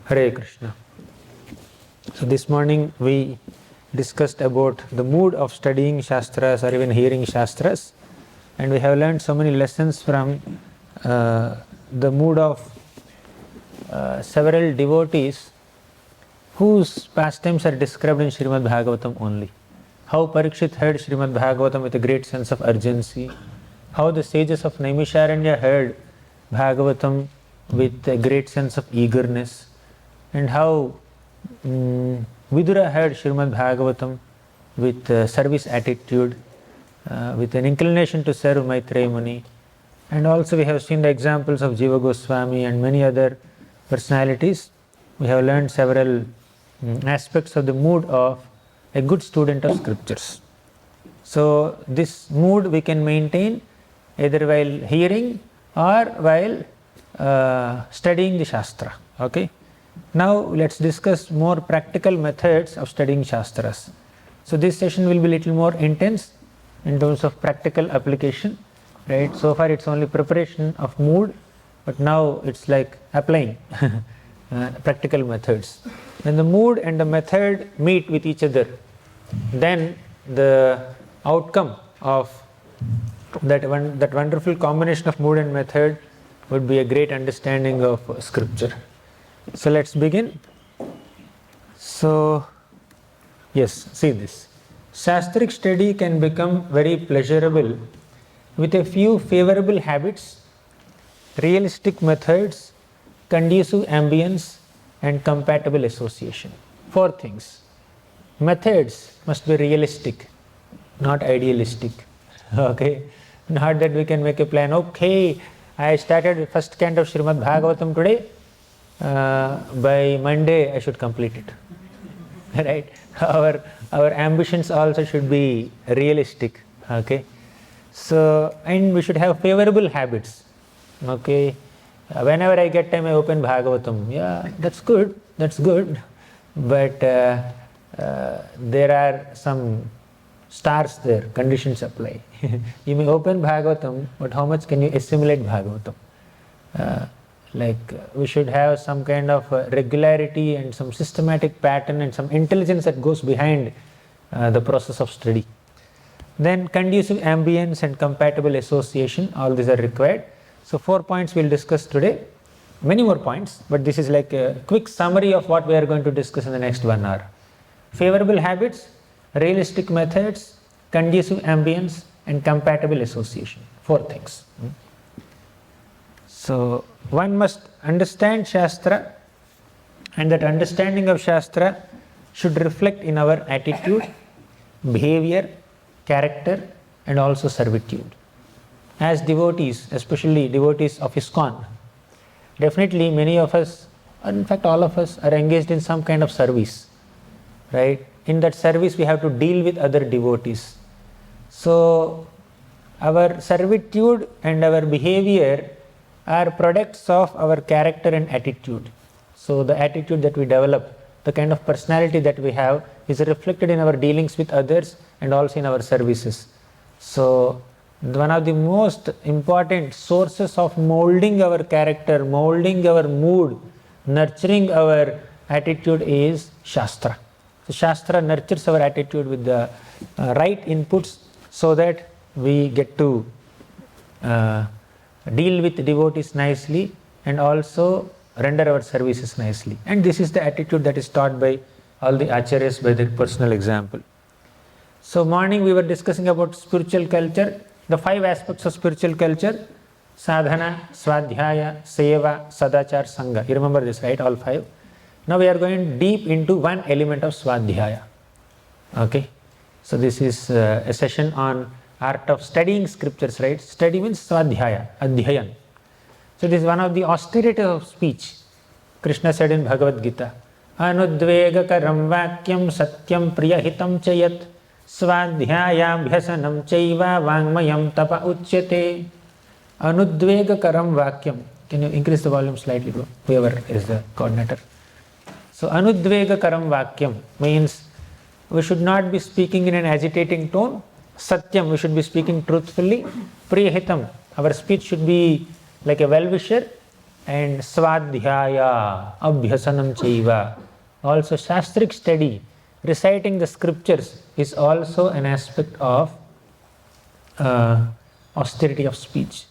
Hare Krishna. So this morning we discussed about the mood of studying Shastras or even hearing Shastras, and we have learned so many lessons from the mood of several devotees whose pastimes are described in Srimad Bhagavatam only. How Parikshit heard Srimad Bhagavatam with a great sense of urgency, how the sages of Naimisharanya heard Bhagavatam with a great sense of eagerness, and how Vidura heard Srimad Bhagavatam with service attitude, with an inclination to serve Maitreya Muni. And also we have seen the examples of Jiva Goswami and many other personalities. We have learned several aspects of the mood of a good student of scriptures. So this mood we can maintain either while hearing or while studying the Shastra. Okay. Now let's discuss more practical methods of studying Shastras. So this session will be little more intense in terms of practical application. Right. So far it's only preparation of mood, but now it's like applying practical methods. When the mood and the method meet with each other, then the outcome of that wonderful combination of mood and method would be a great understanding of scripture. So let's begin. So yes, see this. Shastric study can become very pleasurable with a few favorable habits, realistic methods, conducive ambience, and compatible association. 4 things. Methods must be realistic, not idealistic. Okay, not that we can make a plan. Okay, I started the first canto of Srimad Bhagavatam today. By Monday I should complete it. Right? Our ambitions also should be realistic. Okay. So, and we should have favorable habits. Okay. Whenever I get time I open Bhagavatam. Yeah, that's good. That's good. But there are some stars there, conditions apply. You may open Bhagavatam, but how much can you assimilate Bhagavatam? We should have some kind of regularity and some systematic pattern and some intelligence that goes behind the process of study. Then conducive ambience and compatible association, all these are required. So 4 points we'll discuss today. Many more points, but this is like a quick summary of what we are going to discuss in the next 1 hour. Favorable habits, realistic methods, conducive ambience, and compatible association. 4 things. So one must understand Shastra, and that understanding of Shastra should reflect in our attitude, behavior, character, and also servitude. As devotees, especially devotees of ISKCON, definitely many of us, in fact all of us, are engaged in some kind of service. Right? In that service we have to deal with other devotees. So our servitude and our behavior are products of our character and attitude. So the attitude that we develop, the kind of personality that we have, is reflected in our dealings with others and also in our services. So one of the most important sources of molding our character, molding our mood, nurturing our attitude is Shastra. So Shastra nurtures our attitude with the right inputs so that we get to deal with devotees nicely and also render our services nicely. And this is the attitude that is taught by all the Acharyas by their personal example. So morning we were discussing about spiritual culture, the 5 aspects of spiritual culture: sadhana, swadhyaya, seva, sadachar, sangha. You remember this, right? All 5. Now we are going deep into one element of swadhyaya. Okay. So this is a session on art of studying scriptures, right? Study means swadhyaya, adhyayan. So this is one of the austerities of speech. Krishna said in Bhagavad Gita, Anudvegakaram vakyam satyam priyahitam chayat swadhyayam bhyasanam chaiva vangmayam tapa uchyate. Anudvegakaram vakyam. Can you increase the volume slightly, bro? Whoever is the coordinator. So Anudvegakaram vakyam means we should not be speaking in an agitating tone. Satyam, we should be speaking truthfully. Priyahitam, our speech should be like a well-wisher. and Svadhyaya, Abhyasanam Chaiva. Also Shastric study, reciting the scriptures is also an aspect of austerity of speech.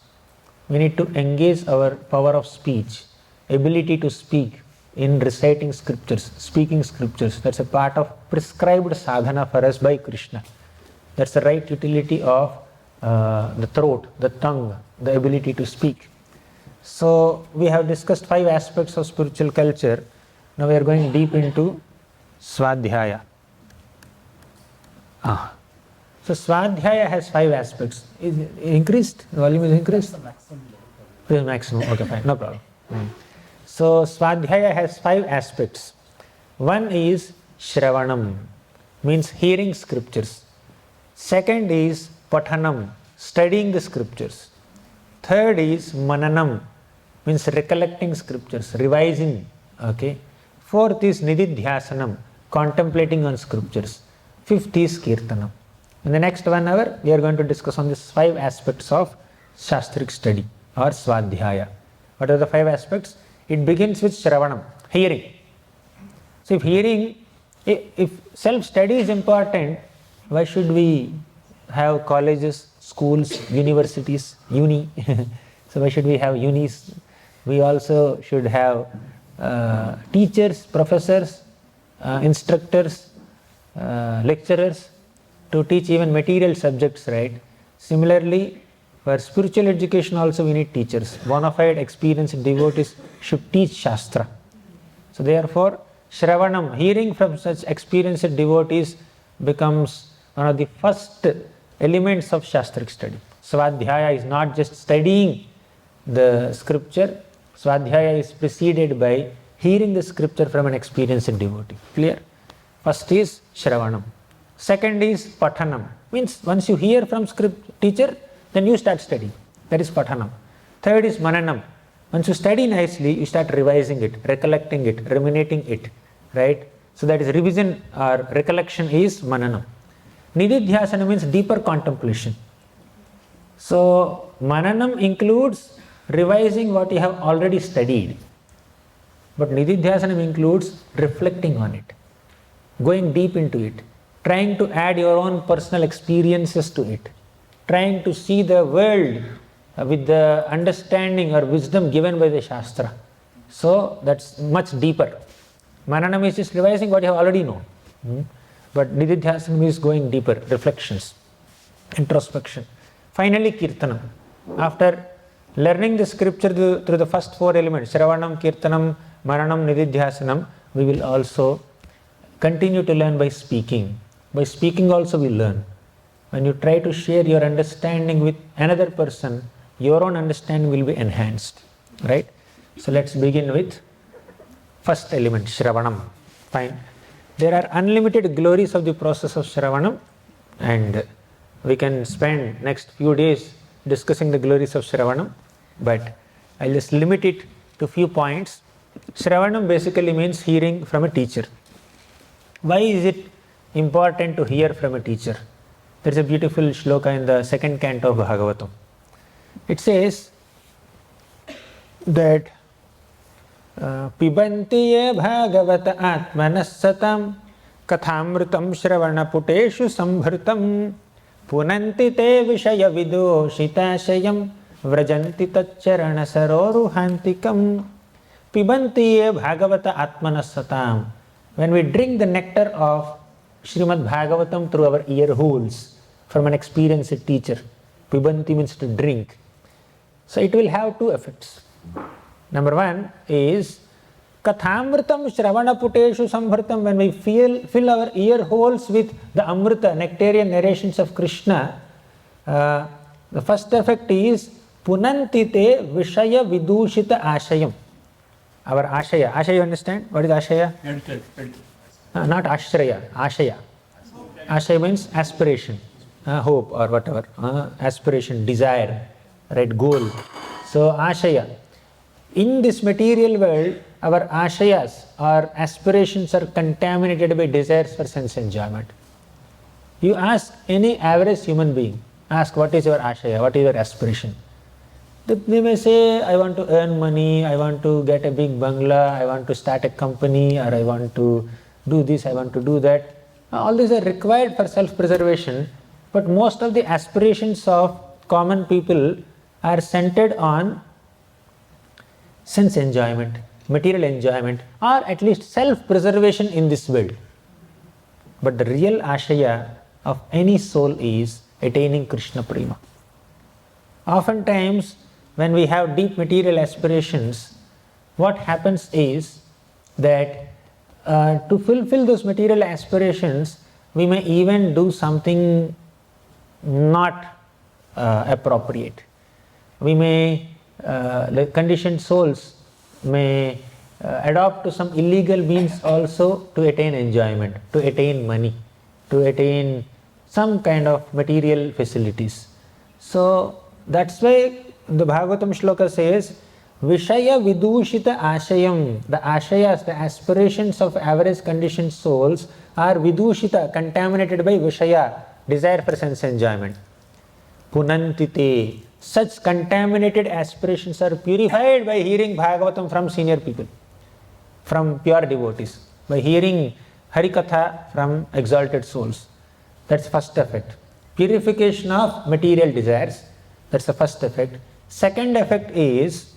We need to engage our power of speech, ability to speak in reciting scriptures, speaking scriptures. That's a part of prescribed sadhana for us by Krishna. That's the right utility of the throat, the tongue, the ability to speak. So we have discussed 5 aspects of spiritual culture. Now we are going deep into Swadhyaya. So Swadhyaya has 5 aspects. Is it increased? The volume is increased? This is maximum. Okay, fine, no problem. So Swadhyaya has 5 aspects. One is Shravanam, means hearing scriptures. Second is Pathanam, studying the scriptures. Third is Mananam, means recollecting scriptures, revising. Okay. Fourth is Nididhyasanam, contemplating on scriptures. Fifth is Kirtanam. In the next 1 hour, we are going to discuss on these 5 aspects of Shastric study or Swadhyaya. What are the 5 aspects? It begins with Shravanam, hearing. So if self-study is important, why should we have colleges, schools, universities, uni? So why should we have unis? We also should have teachers, professors, instructors, lecturers to teach even material subjects, right? Similarly, for spiritual education also we need teachers. Bona fide experienced devotees should teach Shastra. So therefore, Shravanam, hearing from such experienced devotees, becomes one of the first elements of Shastric study. Swadhyaya is not just studying the scripture. Swadhyaya is preceded by hearing the scripture from an experienced devotee. Clear? First is Shravanam. Second is Pathanam. Means once you hear from script teacher, then you start studying. That is Pathanam. Third is Mananam. Once you study nicely, you start revising it, recollecting it, ruminating it. Right? So that is revision or recollection is Mananam. Nididhyasana means deeper contemplation. So Mananam includes revising what you have already studied. But Nididhyasana includes reflecting on it, going deep into it, trying to add your own personal experiences to it, trying to see the world with the understanding or wisdom given by the Shastra. So that's much deeper. Mananam is just revising what you have already known. But Nididhyasana is going deeper, reflections, introspection. Finally, Kirtanam. After learning the scripture through the first 4 elements, Shravanam, Kirtanam, Mananam, Nididhyasanam, we will also continue to learn by speaking. By speaking also we learn. When you try to share your understanding with another person, your own understanding will be enhanced. Right? So let's begin with first element, Shravanam. Fine. There are unlimited glories of the process of Shravanam, and we can spend next few days discussing the glories of Shravanam, but I'll just limit it to few points. Shravanam basically means hearing from a teacher. Why is it important to hear from a teacher? There is a beautiful shloka in the 2nd canto of Bhagavatam. It says that Pibanti ye bhagavata atmanas satam kathamrutam shravanaputeshu sambhritam punanti te vishaya vidoshitashayam vrajanti tacharana saroruhantikam. Pibanti ye bhagavata atmanas satam. When we drink the nectar of Srimad Bhagavatam through our ear holes from an experienced teacher, Pibanti means to drink. So it will have 2 effects. Number 1 is Kathamritam Shravanaputeshu Sambhritam. When we fill our ear holes with the Amrita, nectarian narrations of Krishna, the first effect is Punantite Vishaya Vidushita Ashayam. Our Ashaya. Ashaya, you understand? What is Ashaya? Not Ashraya. Ashaya. Ashaya means aspiration, hope or whatever. Aspiration, desire, right? Goal. So Ashaya. In this material world, our ashayas or aspirations are contaminated by desires for sense enjoyment. You ask any average human being, ask what is your ashaya, what is your aspiration? They may say, I want to earn money, I want to get a big bungalow, I want to start a company, or I want to do this, I want to do that. All these are required for self-preservation, but most of the aspirations of common people are centered on sense enjoyment, material enjoyment, or at least self-preservation in this world. But the real ashaya of any soul is attaining Krishna Prema. Oftentimes, when we have deep material aspirations, what happens is that to fulfill those material aspirations, we may even do something not appropriate. We may, the conditioned souls may adopt to some illegal means also to attain enjoyment, to attain money, to attain some kind of material facilities. So that's why the Bhagavatam shloka says, Vishaya vidushita ashayam. The ashayas, the aspirations of average conditioned souls are vidushita, contaminated by Vishaya, desire for sense enjoyment. Punantite. Such contaminated aspirations are purified by hearing Bhagavatam from senior people, from pure devotees, by hearing Harikatha from exalted souls. That's first effect. Purification of material desires. That's the first effect. Second effect is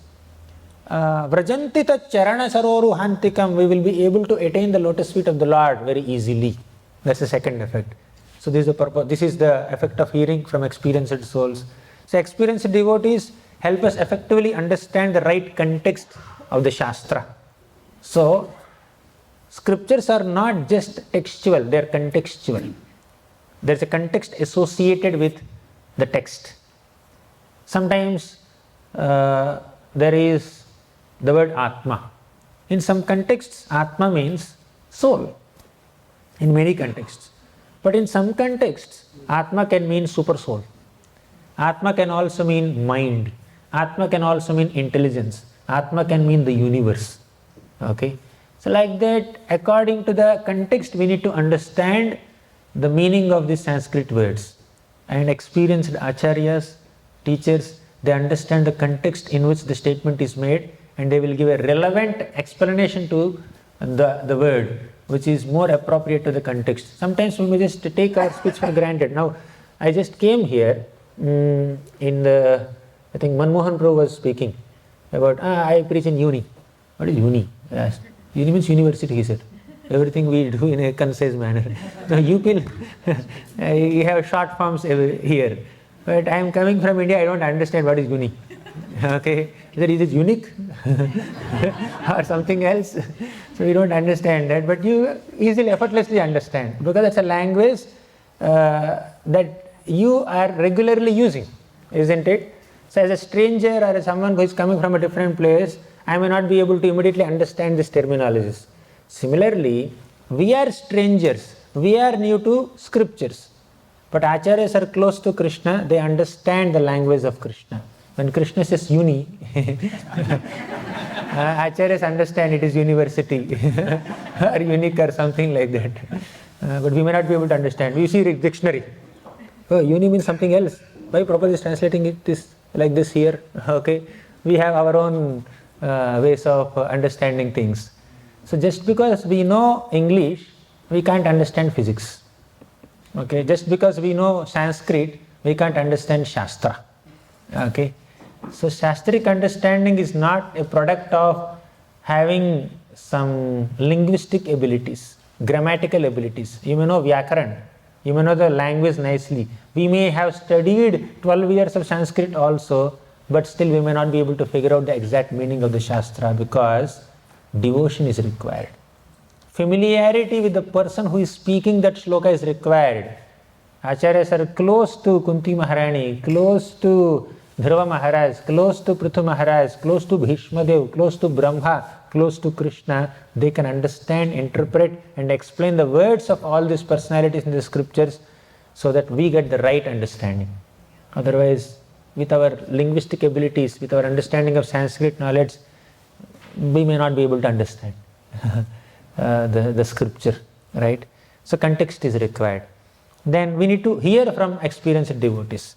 Vrajantita Charana Saroru Hantikam. We will be able to attain the lotus feet of the Lord very easily. That's the second effect. So this is the purpose. This is the effect of hearing from experienced souls. So experienced devotees help us effectively understand the right context of the Shastra. So scriptures are not just textual, they are contextual. There is a context associated with the text. Sometimes there is the word Atma. In some contexts, Atma means soul, in many contexts. But in some contexts, Atma can mean super soul. Atma can also mean mind. Atma can also mean intelligence. Atma can mean the universe. Okay? So like that, according to the context, we need to understand the meaning of these Sanskrit words. And experienced acharyas, teachers, they understand the context in which the statement is made, and they will give a relevant explanation to the word, which is more appropriate to the context. Sometimes we may just take our speech for granted. Now, I just came here in the, I think Manmohan Prabhu was speaking about, I preach in uni. What is uni? I asked. Uni means university, he said. Everything we do in a concise manner. Now you people, you have short forms here. But I am coming from India, I don't understand what is uni. Okay, is it unique or something else? So you don't understand that, but you easily, effortlessly understand, because that's a language that you are regularly using, isn't it? So as a stranger or as someone who is coming from a different place, I may not be able to immediately understand these terminologies. Similarly, we are strangers, we are new to scriptures, but acharyas are close to Krishna, they understand the language of Krishna. When Krishna says uni, acharyas understand it is university or unique or something like that. But we may not be able to understand. We see dictionary. Oh, uni means something else. Why Prabhupada is translating it like this here? Okay, we have our own ways of understanding things. So just because we know English, we can't understand physics. Okay, just because we know Sanskrit, we can't understand Shastra. Okay, so Shastric understanding is not a product of having some linguistic abilities, grammatical abilities. You may know Vyakaran, you may know the language nicely. We may have studied 12 years of Sanskrit also, but still we may not be able to figure out the exact meaning of the Shastra, because devotion is required. Familiarity with the person who is speaking that shloka is required. Acharyas are close to Kunti Maharani, close to Dhruva Maharaj, close to Prithu Maharaj, close to Bhishma Dev, close to Brahma, close to Krishna. They can understand, interpret and explain the words of all these personalities in the scriptures so that we get the right understanding. Otherwise, with our linguistic abilities, with our understanding of Sanskrit knowledge, we may not be able to understand the scripture, right? So context is required. Then we need to hear from experienced devotees.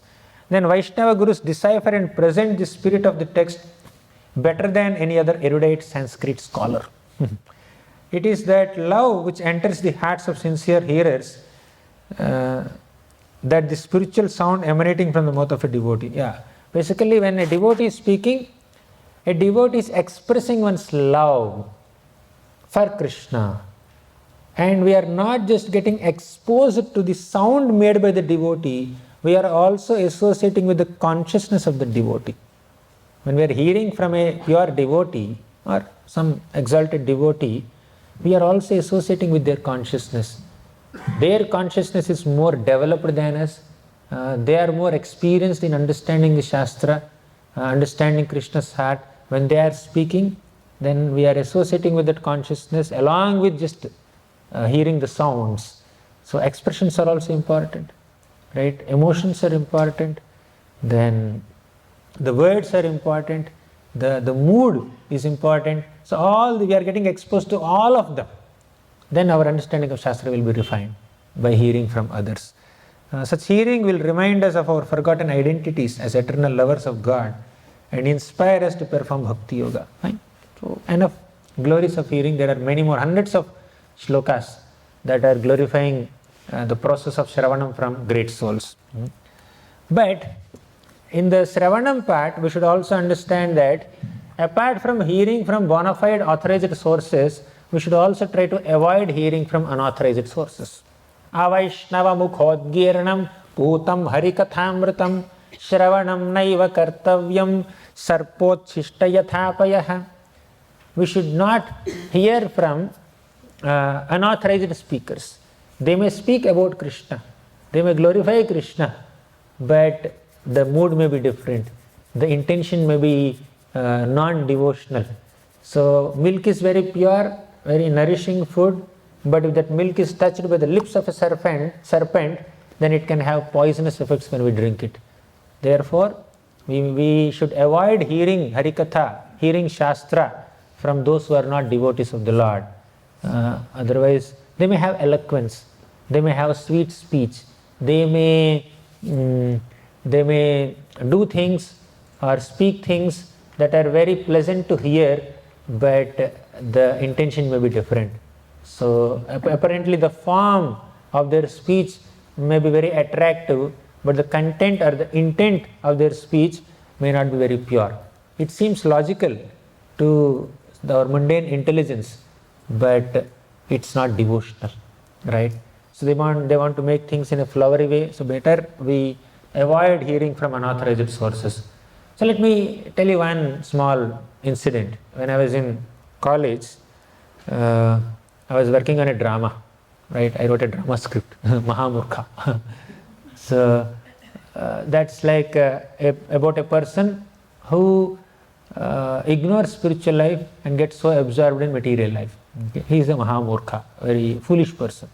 then Vaishnava Gurus decipher and present the spirit of the text better than any other erudite Sanskrit scholar. It is that love which enters the hearts of sincere hearers, that the spiritual sound emanating from the mouth of a devotee. Yeah, basically when a devotee is speaking, a devotee is expressing one's love for Krishna. And we are not just getting exposed to the sound made by the devotee, we are also associating with the consciousness of the devotee. When we are hearing from a pure devotee or some exalted devotee, we are also associating with their consciousness. Their consciousness is more developed than us. They are more experienced in understanding the Shastra, understanding Krishna's heart. When they are speaking, then we are associating with that consciousness along with just hearing the sounds. So expressions are also important, right? Emotions are important. Then the words are important. The mood is important. So we are getting exposed to all of them. Then our understanding of Shastra will be refined by hearing from others. Such hearing will remind us of our forgotten identities as eternal lovers of God and inspire us to perform Bhakti Yoga. Fine. So enough glories of hearing. There are many more, hundreds of shlokas that are glorifying the process of Shravanam from great souls. But in the Shravanam part, we should also understand that apart from hearing from bona fide authorized sources, we should also try to avoid hearing from unauthorized sources. Avaishnava mukhodgirnam putam harikathamritam shravanam naiva kartavyam sarpotchishta yathapayah. We should not hear from unauthorized speakers. They may speak about Krishna, they may glorify Krishna, but the mood may be different, the intention may be non-devotional. So milk is very pure, very nourishing food, but if that milk is touched by the lips of a serpent, then it can have poisonous effects when we drink it. Therefore, we should avoid hearing Harikatha, hearing Shastra from those who are not devotees of the Lord. Otherwise, they may have eloquence, they may have sweet speech, they may do things or speak things that are very pleasant to hear, but the intention may be different. So apparently the form of their speech may be very attractive, but the content or the intent of their speech may not be very pure. It seems logical to our mundane intelligence, but it's not devotional, right? So they want to make things in a flowery way, so better we avoid hearing from unauthorized sources. So let me tell you one small incident. When I was in college, I was working on a drama, right? I wrote a drama script, Mahamurkha. So that's like about a person who ignores spiritual life and gets so absorbed in material life. Okay? He is a Mahamurkha, very foolish person.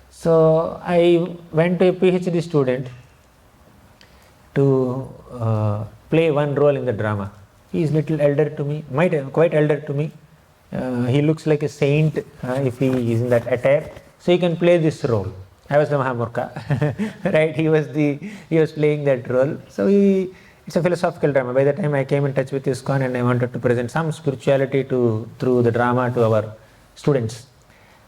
So I went to a PhD student to play one role in the drama. He is little elder to me, quite elder to me. He looks like a saint if he is in that attire. So he can play this role. I was the Mahamurkha, right? He was playing that role. So it's a philosophical drama. By the time I came in touch with ISKCON and I wanted to present some spirituality through the drama to our students,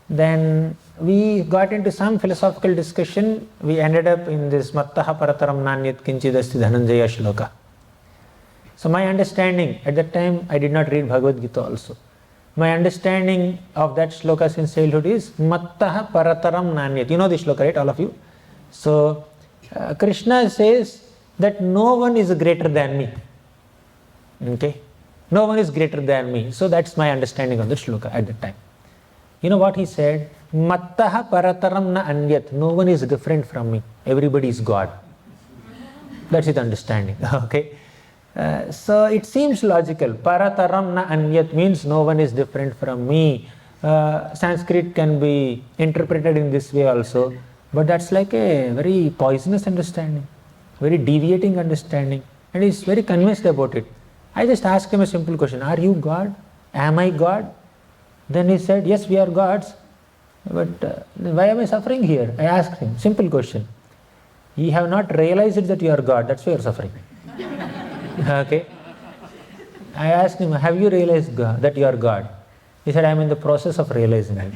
then we got into some philosophical discussion. We ended up in this Mattaha Parataram Nanyat Kinchidasti Dhananjaya Shloka. So my understanding, at that time I did not read Bhagavad Gita also. My understanding of that shloka since childhood is Mattaha Parataram Nanyat. You know this shloka, right, all of you? So Krishna says that no one is greater than me. Okay? No one is greater than me. So that's my understanding of the shloka at that time. You know what he said? Mattaha Parataram na Anyat. No one is different from me. Everybody is God. That's his understanding. Okay? So it seems logical. Parataram na Anyat means no one is different from me. Sanskrit can be interpreted in this way also, but that's like a very poisonous understanding, very deviating understanding, and he's very convinced about it. I just asked him a simple question: are you God? Am I God? Then he said, yes, we are gods, but why am I suffering here? I asked him, simple question. You have not realized that you are God, that's why you are suffering. Okay. I asked him, have you realized that you are God? He said, I am in the process of realizing it.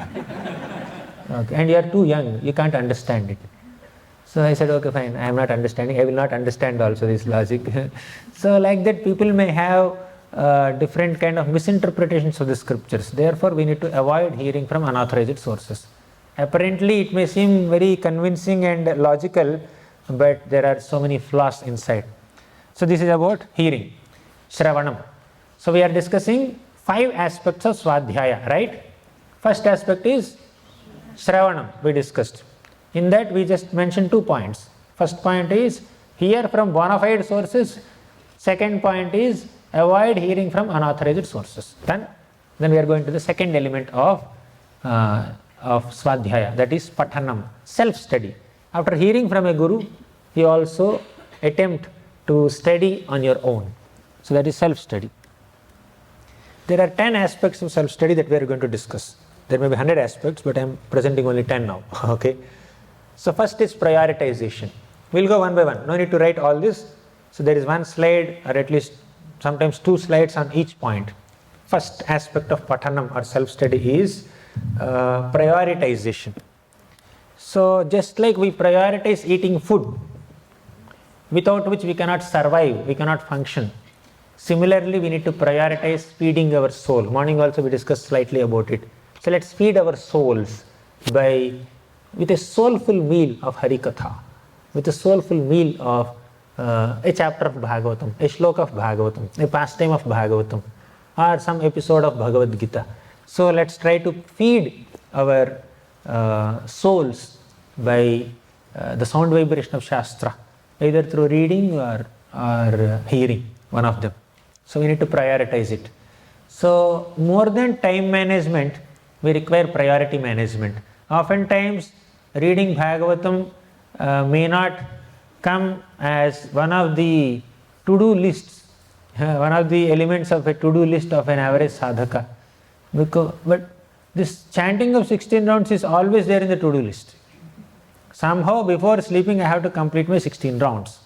Okay. And you are too young, you can't understand it. So I said, okay, fine, I am not understanding, I will not understand also this logic. So like that, people may have different kind of misinterpretations of the scriptures. Therefore, we need to avoid hearing from unauthorized sources. Apparently, it may seem very convincing and logical, but there are so many flaws inside. So this is about hearing, Shravanam. So we are discussing 5 aspects of Swadhyaya, right? First aspect is Shravanam, we discussed. In that we just mentioned 2 points. First point is hear from bona fide sources. Second point is avoid hearing from unauthorized sources. Then we are going to the second element of Swadhyaya, that is Pathanam, self-study. After hearing from a guru, you also attempt to study on your own. So that is self-study. There are 10 aspects of self-study that we are going to discuss. There may be 100 aspects, but I am presenting only 10 now. Okay. So first is prioritization. We'll go one by one. No need to write all this. So there is one slide, or at least sometimes 2 slides on each point. First aspect of Pathanam or self-study is prioritization. So just like we prioritize eating food, without which we cannot survive, we cannot function. Similarly, we need to prioritize feeding our soul. Morning also we discussed slightly about it. So let's feed our souls with a soulful meal of Harikatha, with a soulful meal of a chapter of Bhagavatam, a shloka of Bhagavatam, a pastime of Bhagavatam, or some episode of Bhagavad Gita. So let's try to feed our souls by the sound vibration of Shastra, either through reading or hearing, one of them. So we need to prioritize it. So more than time management, we require priority management. Oftentimes, reading Bhagavatam may not come as one of the to-do lists, one of the elements of a to-do list of an average sadhaka. But this chanting of 16 rounds is always there in the to-do list. Somehow before sleeping I have to complete my 16 rounds.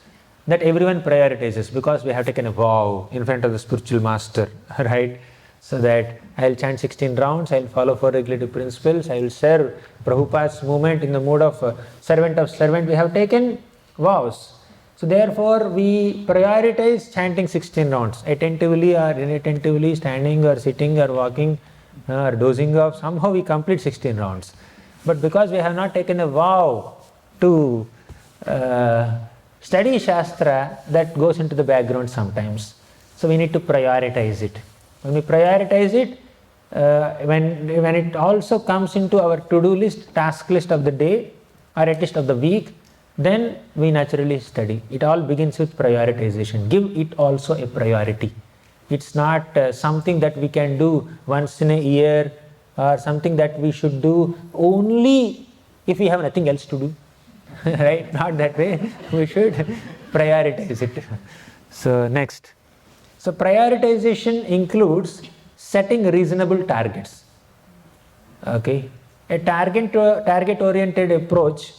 That everyone prioritizes because we have taken a vow in front of the spiritual master, right? So that I will chant 16 rounds, I will follow 4 regulative principles, I will serve Prabhupada's movement in the mood of servant of servant. We have taken vows. So therefore we prioritize chanting 16 rounds, attentively or inattentively, standing or sitting or walking or dozing off. Somehow we complete 16 rounds. But because we have not taken a vow to study Shastra, that goes into the background sometimes. So we need to prioritize it. When we prioritize it, when it also comes into our to-do list, task list of the day, or at least of the week, then we naturally study. It all begins with prioritization. Give it also a priority. It's not something that we can do once in a year, or something that we should do only if we have nothing else to do. Right? Not that way. We should prioritize it. So next. So prioritization includes setting reasonable targets. Okay. A target-oriented approach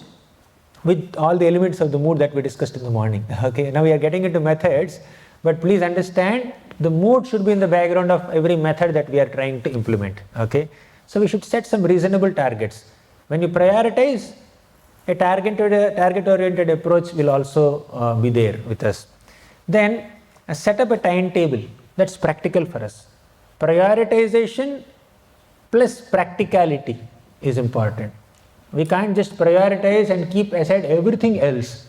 with all the elements of the mood that we discussed in the morning. Okay. Now we are getting into methods, but please understand the mood should be in the background of every method that we are trying to implement. Okay. So we should set some reasonable targets. When you prioritize, a target-oriented approach will also be there with us. Then set up a timetable that's practical for us. Prioritization plus practicality is important. We can't just prioritize and keep aside everything else.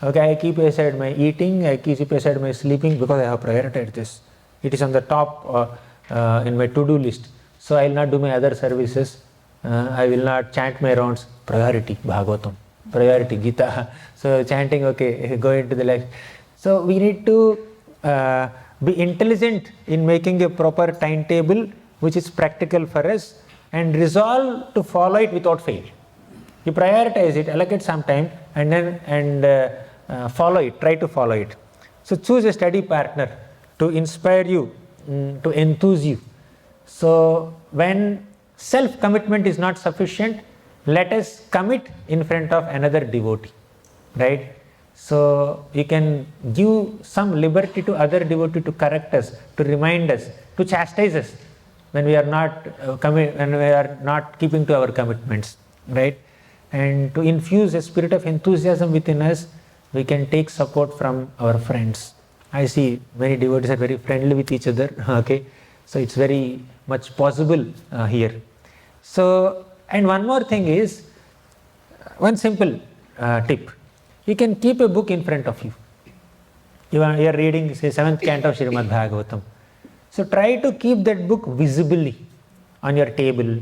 Okay, I keep aside my eating, I keep aside my sleeping because I have prioritized this. It is on the top in my to-do list. So I will not do my other services. I will not chant my rounds. Priority Bhagavatam, priority Gita. So chanting, okay, go into the life. So we need to be intelligent in making a proper timetable which is practical for us, and resolve to follow it without fail. You prioritize it, allocate some time, and then follow it, try to follow it. So choose a study partner to inspire you, to enthuse you. So when self-commitment is not sufficient, let us commit in front of another devotee, right? So you can give some liberty to other devotee to correct us, to remind us, to chastise us when we are not when we are not keeping to our commitments, right? And to infuse a spirit of enthusiasm within us, we can take support from our friends. I see many devotees are very friendly with each other. Okay, so it's very much possible here. So, and one more thing is, one simple tip. You can keep a book in front of you. You are reading, say, 7th canto of Srimad Bhagavatam. So try to keep that book visibly on your table,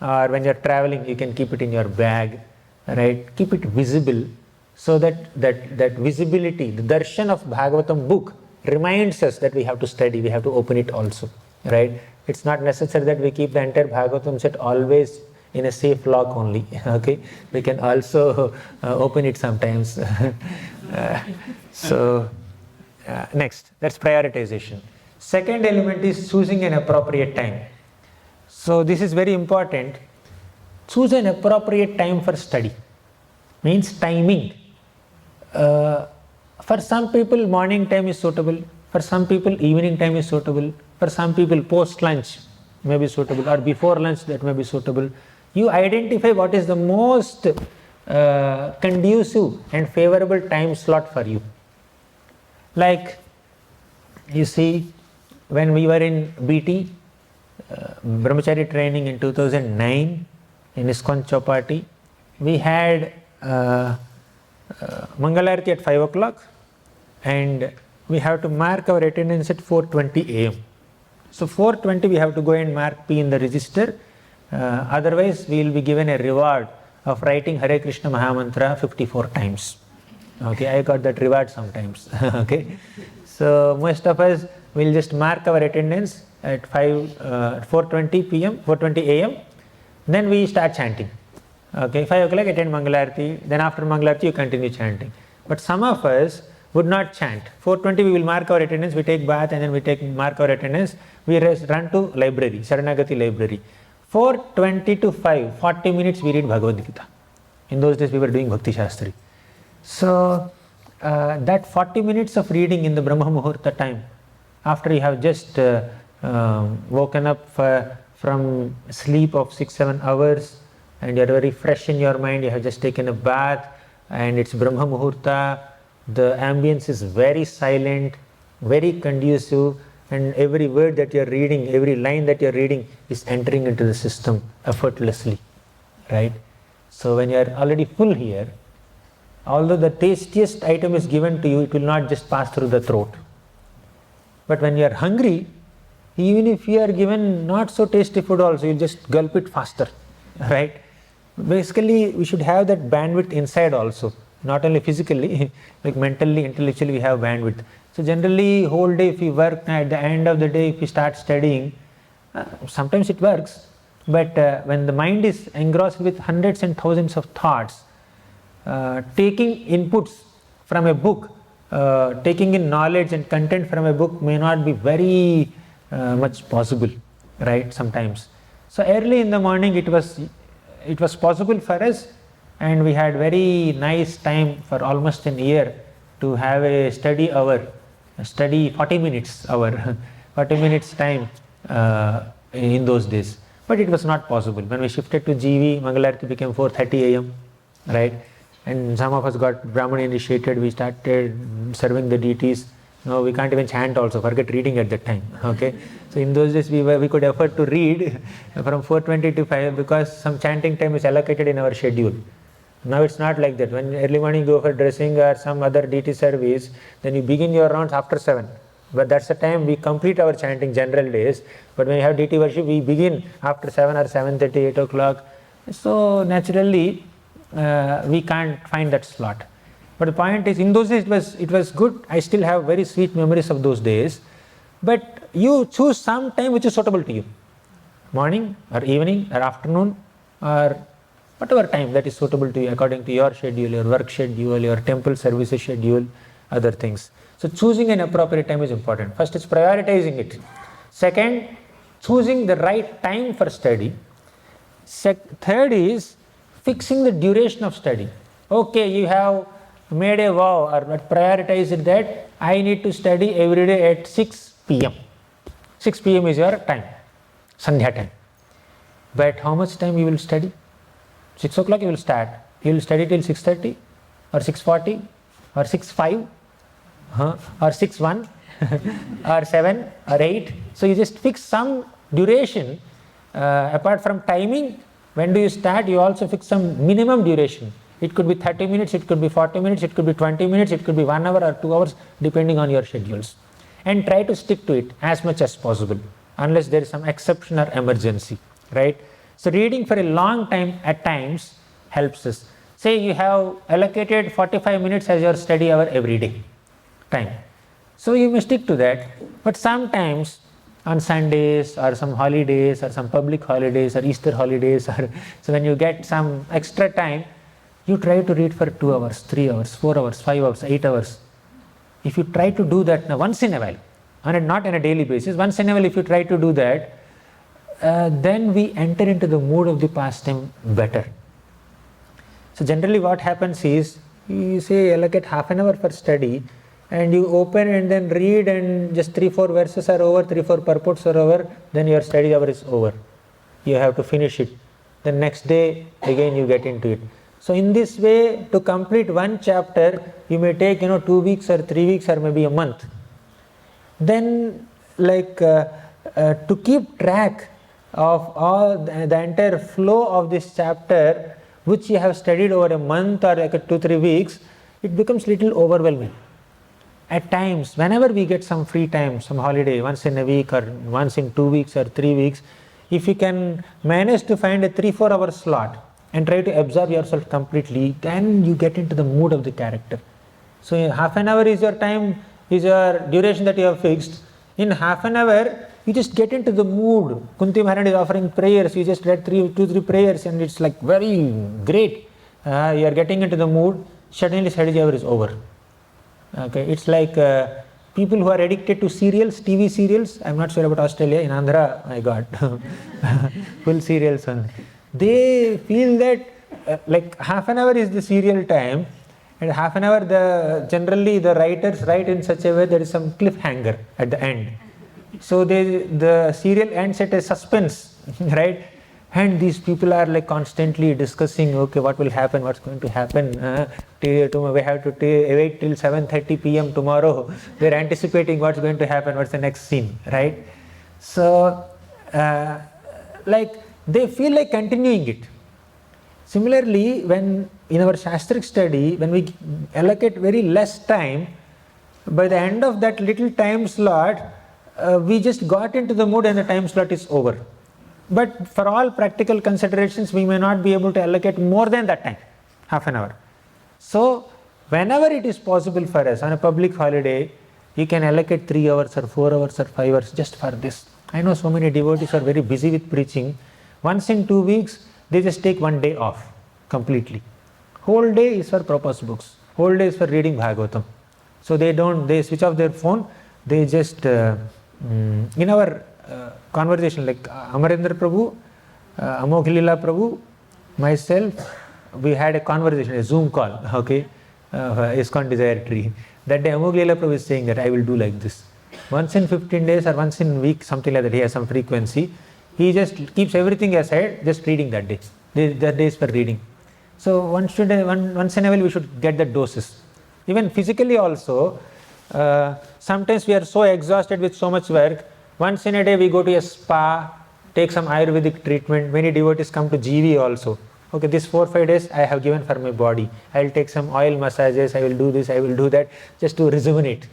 or when you are traveling, you can keep it in your bag, right? Keep it visible, so that visibility, the darshan of Bhagavatam book reminds us that we have to study, we have to open it also, right? It's not necessary that we keep the entire Bhagavatam set always in a safe lock only. Okay, we can also open it sometimes. Next, that's prioritization. Second element is choosing an appropriate time. So this is very important. Choose an appropriate time for study. Means timing. For some people, morning time is suitable. For some people, evening time is suitable. For some people, post lunch may be suitable, or before lunch that may be suitable. You identify what is the most conducive and favorable time slot for you. Like, you see, when we were in BT, Brahmachari training in 2009 in ISKCON Chowpatty, we had Mangalarti at 5 o'clock, and we have to mark our attendance at 4:20 a.m. So 4:20 we have to go and mark P in the register. Otherwise, we will be given a reward of writing Hare Krishna Mahamantra 54 times. Okay, I got that reward sometimes. Okay, so most of us will just mark our attendance at 4:20 p.m., 4:20 a.m. Then we start chanting. Okay, 5 o'clock attend Mangalarti. Then after Mangalarti you continue chanting. But some of us would not chant. 4:20 we will mark our attendance. We take bath and then we mark our attendance. We run to library, Sharanagati library. 4:20 to 5, 40 minutes we read Bhagavad Gita. In those days we were doing Bhakti Shastri. So that 40 minutes of reading in the Brahma Muhurta time, after you have just woken up from sleep of 6-7 hours, and you are very fresh in your mind, you have just taken a bath, and it's Brahma Muhurta, the ambience is very silent, very conducive, and every word that you are reading, every line that you are reading is entering into the system effortlessly, right? So when you are already full here, although the tastiest item is given to you, it will not just pass through the throat. But when you are hungry, even if you are given not so tasty food also, you just gulp it faster, right? Basically, we should have that bandwidth inside also, not only physically, like mentally, intellectually we have bandwidth. So generally, whole day if we work, at the end of the day if we start studying, sometimes it works, but when the mind is engrossed with hundreds and thousands of thoughts, taking inputs from a book, taking in knowledge and content from a book may not be very much possible, right, sometimes. So early in the morning it was possible for us, and we had very nice time for almost an year to have a study hour, a study 40 minutes hour, 40 minutes time in those days. But it was not possible. When we shifted to GV, Mangalarti became 4:30 a.m., right? And some of us got Brahman initiated, we started serving the deities. No, we can't even chant also, forget reading at that time. Okay, so in those days we could afford to read from 4:20 to 5 because some chanting time is allocated in our schedule. Now it's not like that. When early morning you go for dressing or some other deity service, then you begin your rounds after 7. But that's the time we complete our chanting general days. But when you have deity worship, we begin after 7 or 7:30, 8 o'clock. So naturally, we can't find that slot. But the point is, in those days it was good. I still have very sweet memories of those days. But you choose some time which is suitable to you. Morning or evening or afternoon or whatever time that is suitable to you according to your schedule, your work schedule, your temple services schedule, other things. So choosing an appropriate time is important. First is prioritizing it. Second, choosing the right time for study. Third is fixing the duration of study. Okay, you have made a vow or prioritized that I need to study every day at 6 p.m. 6 p.m. is your time, Sandhya time. But how much time you will study? 6 o'clock you will start. You will study till 6:30 or 6:40 or 6:05 or 6:01 or 7 or 8. So you just fix some duration apart from timing. When do you start? You also fix some minimum duration. It could be 30 minutes, it could be 40 minutes, it could be 20 minutes, it could be 1 hour or 2 hours depending on your schedules. And try to stick to it as much as possible unless there is some exception or emergency, right? So reading for a long time at times helps us. Say you have allocated 45 minutes as your study hour every day time. So you may stick to that. But sometimes on Sundays or some holidays or some public holidays or Easter holidays, or so when you get some extra time, you try to read for 2 hours, 3 hours, 4 hours, 5 hours, 8 hours. If you try to do that now once in a while, not on a daily basis, once in a while if you try to do that, then we enter into the mood of the pastime better. So generally what happens is, you say allocate half an hour for study, and you open and then read, and just 3-4 verses are over, 3-4 purports are over, then your study hour is over. You have to finish it. The next day again you get into it. So in this way, to complete one chapter, you may take 2 weeks or 3 weeks or maybe a month. Then to keep track of all the entire flow of this chapter, which you have studied over a month or 2-3 weeks, it becomes little overwhelming. At times, whenever we get some free time, some holiday, once in a week or once in 2 weeks or 3 weeks, if you can manage to find a 3-4 hour slot and try to absorb yourself completely, then you get into the mood of the character. So half an hour is your time, is your duration that you have fixed. In half an hour, you just get into the mood. Kunti Maharani is offering prayers, you just read 2-3 prayers and it's like very great. You are getting into the mood, suddenly study hour is over. Okay, it's like people who are addicted to serials, TV serials. I'm not sure about Australia. In Andhra, my God, full serials only. They feel that like half an hour is the serial time, and half an hour generally the writers write in such a way there is some cliffhanger at the end. So the serial ends at a suspense, right? And these people are like constantly discussing, okay, what will happen, what's going to happen. Tomorrow we have to wait till 7:30 p.m. tomorrow. They're anticipating what's going to happen, what's the next scene, right? So, they feel like continuing it. Similarly, when in our Shastric study, when we allocate very less time, by the end of that little time slot, we just got into the mood and the time slot is over. But for all practical considerations, we may not be able to allocate more than that time, half an hour. So, whenever it is possible for us on a public holiday, you can allocate 3 hours or 4 hours or 5 hours just for this. I know so many devotees are very busy with preaching. Once in 2 weeks, they just take 1 day off completely. Whole day is for Prabhupada's books. Whole day is for reading Bhagavatam. So they switch off their phone. They just, in our conversation, like Amarendra Prabhu, Amoghilila Prabhu, myself, we had a conversation, a Zoom call, okay, ISKCON Desire Tree. That day Amoghilila Prabhu is saying that I will do like this. Once in 15 days or once in a week, something like that, he has some frequency. He just keeps everything aside, just reading that day. That day is for reading. So once in a while we should get the doses. Even physically also, sometimes we are so exhausted with so much work. Once in a day we go to a spa, take some Ayurvedic treatment. Many devotees come to GV also. Okay, this 4-5 days I have given for my body. I will take some oil massages, I will do this, I will do that, just to rejuvenate.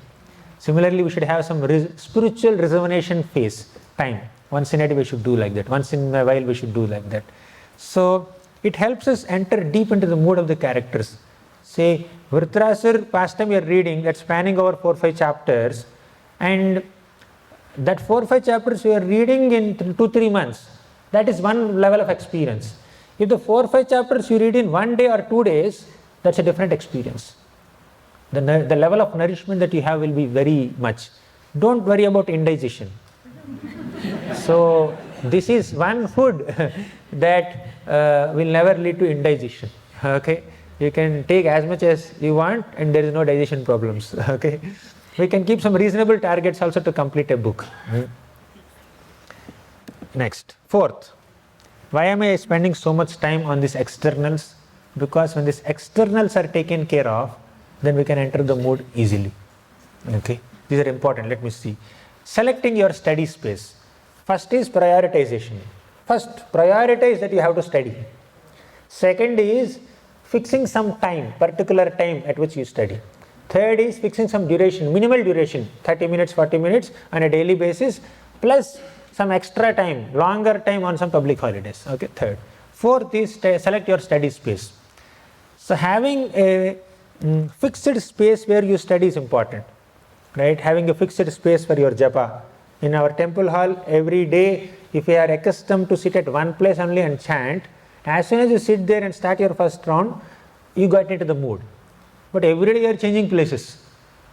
Similarly, we should have some spiritual rejuvenation phase, time. Once in a day we should do like that. Once in a while we should do like that. So, it helps us enter deep into the mood of the characters. Say, Vritrasur pastime you are reading, that's spanning over 4-5 chapters, and that 4-5 chapters you are reading in 2-3 months, that is one level of experience. If the 4-5 chapters you read in 1 day or 2 days, that's a different experience. The level of nourishment that you have will be very much. Don't worry about indigestion. So, this is one food that will never lead to indigestion. Okay, you can take as much as you want and there is no digestion problems. Okay, we can keep some reasonable targets also to complete a book. Next, fourth, why am I spending so much time on these externals? Because when these externals are taken care of, then we can enter the mood easily. Okay, these are important. Let me see. Selecting your study space. First is prioritization. First, prioritize that you have to study. Second is fixing some time, particular time at which you study. Third is fixing some duration, minimal duration, 30 minutes, 40 minutes on a daily basis, plus some extra time, longer time on some public holidays. Okay, third. Fourth is select your study space. So having a fixed space where you study is important, right? Having a fixed space for your japa. In our temple hall, every day, if you are accustomed to sit at one place only and chant, as soon as you sit there and start your first round, you got into the mood. But every day you are changing places.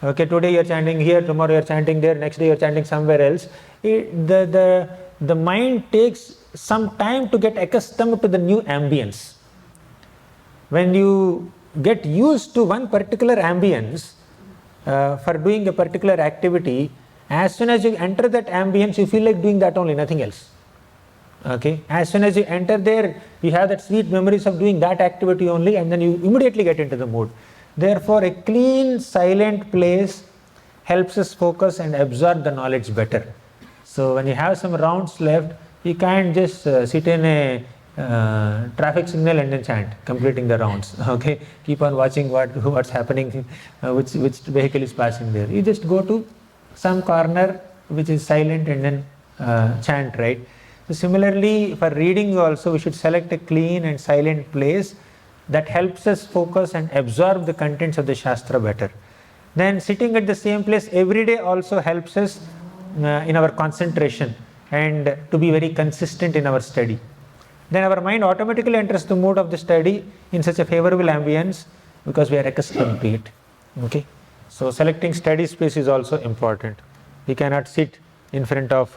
Okay, today you are chanting here, tomorrow you are chanting there, next day you are chanting somewhere else. The mind takes some time to get accustomed to the new ambience. When you get used to one particular ambience for doing a particular activity, as soon as you enter that ambience, you feel like doing that only, nothing else. Okay, as soon as you enter there, you have that sweet memories of doing that activity only, and then you immediately get into the mood. Therefore, a clean, silent place helps us focus and absorb the knowledge better. So when you have some rounds left, you can't just sit in a traffic signal and then chant, completing the rounds. Okay, keep on watching what's happening, which vehicle is passing there. You just go to some corner which is silent and then chant, right? So similarly, for reading also, we should select a clean and silent place that helps us focus and absorb the contents of the Shastra better. Then sitting at the same place every day also helps us in our concentration and to be very consistent in our study. Then our mind automatically enters the mood of the study in such a favorable ambience because we are accustomed to it. Okay, so selecting study space is also important. We cannot sit in front of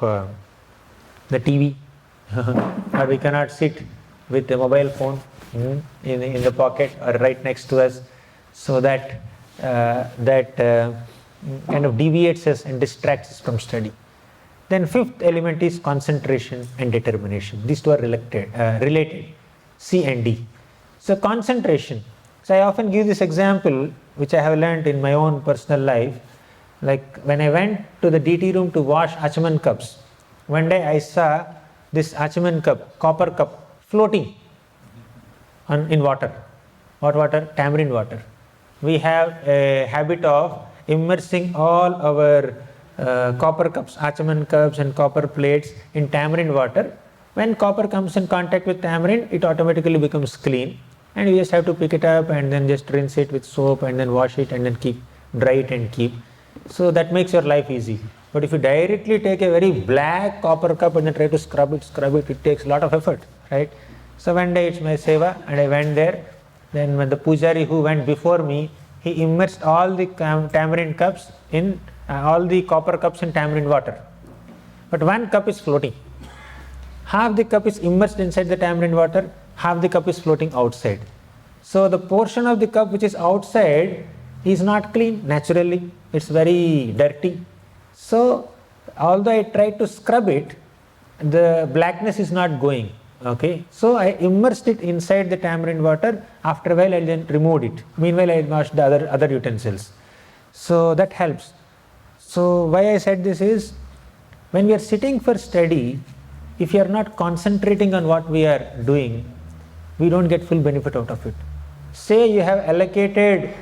the TV or we cannot sit with the mobile phone in the pocket or right next to us, so that kind of deviates us and distracts us from study. Then fifth element is concentration and determination. These two are related, C and D. So concentration. So I often give this example which I have learned in my own personal life. Like when I went to the DT room to wash Achaman cups, one day I saw this Achaman cup, copper cup, floating in water. What water? Tamarind water. We have a habit of immersing all our copper cups, Achaman cups and copper plates in tamarind water. When copper comes in contact with tamarind, it automatically becomes clean, and you just have to pick it up and then just rinse it with soap and then wash it and then dry it and keep. So that makes your life easy. But if you directly take a very black copper cup and then try to scrub it takes a lot of effort, right? So one day it's my seva and I went there. Then when the pujari who went before me, he immersed all the tamarind cups in all the copper cups in tamarind water. But one cup is floating. Half the cup is immersed inside the tamarind water, half the cup is floating outside. So the portion of the cup which is outside is not clean naturally, it's very dirty. So although I tried to scrub it, the blackness is not going. Okay, so I immersed it inside the tamarind water. After a while I then removed it. Meanwhile I washed the other utensils. So that helps. So why I said this is, when we are sitting for study, if you are not concentrating on what we are doing, we don't get full benefit out of it. Say you have allocated,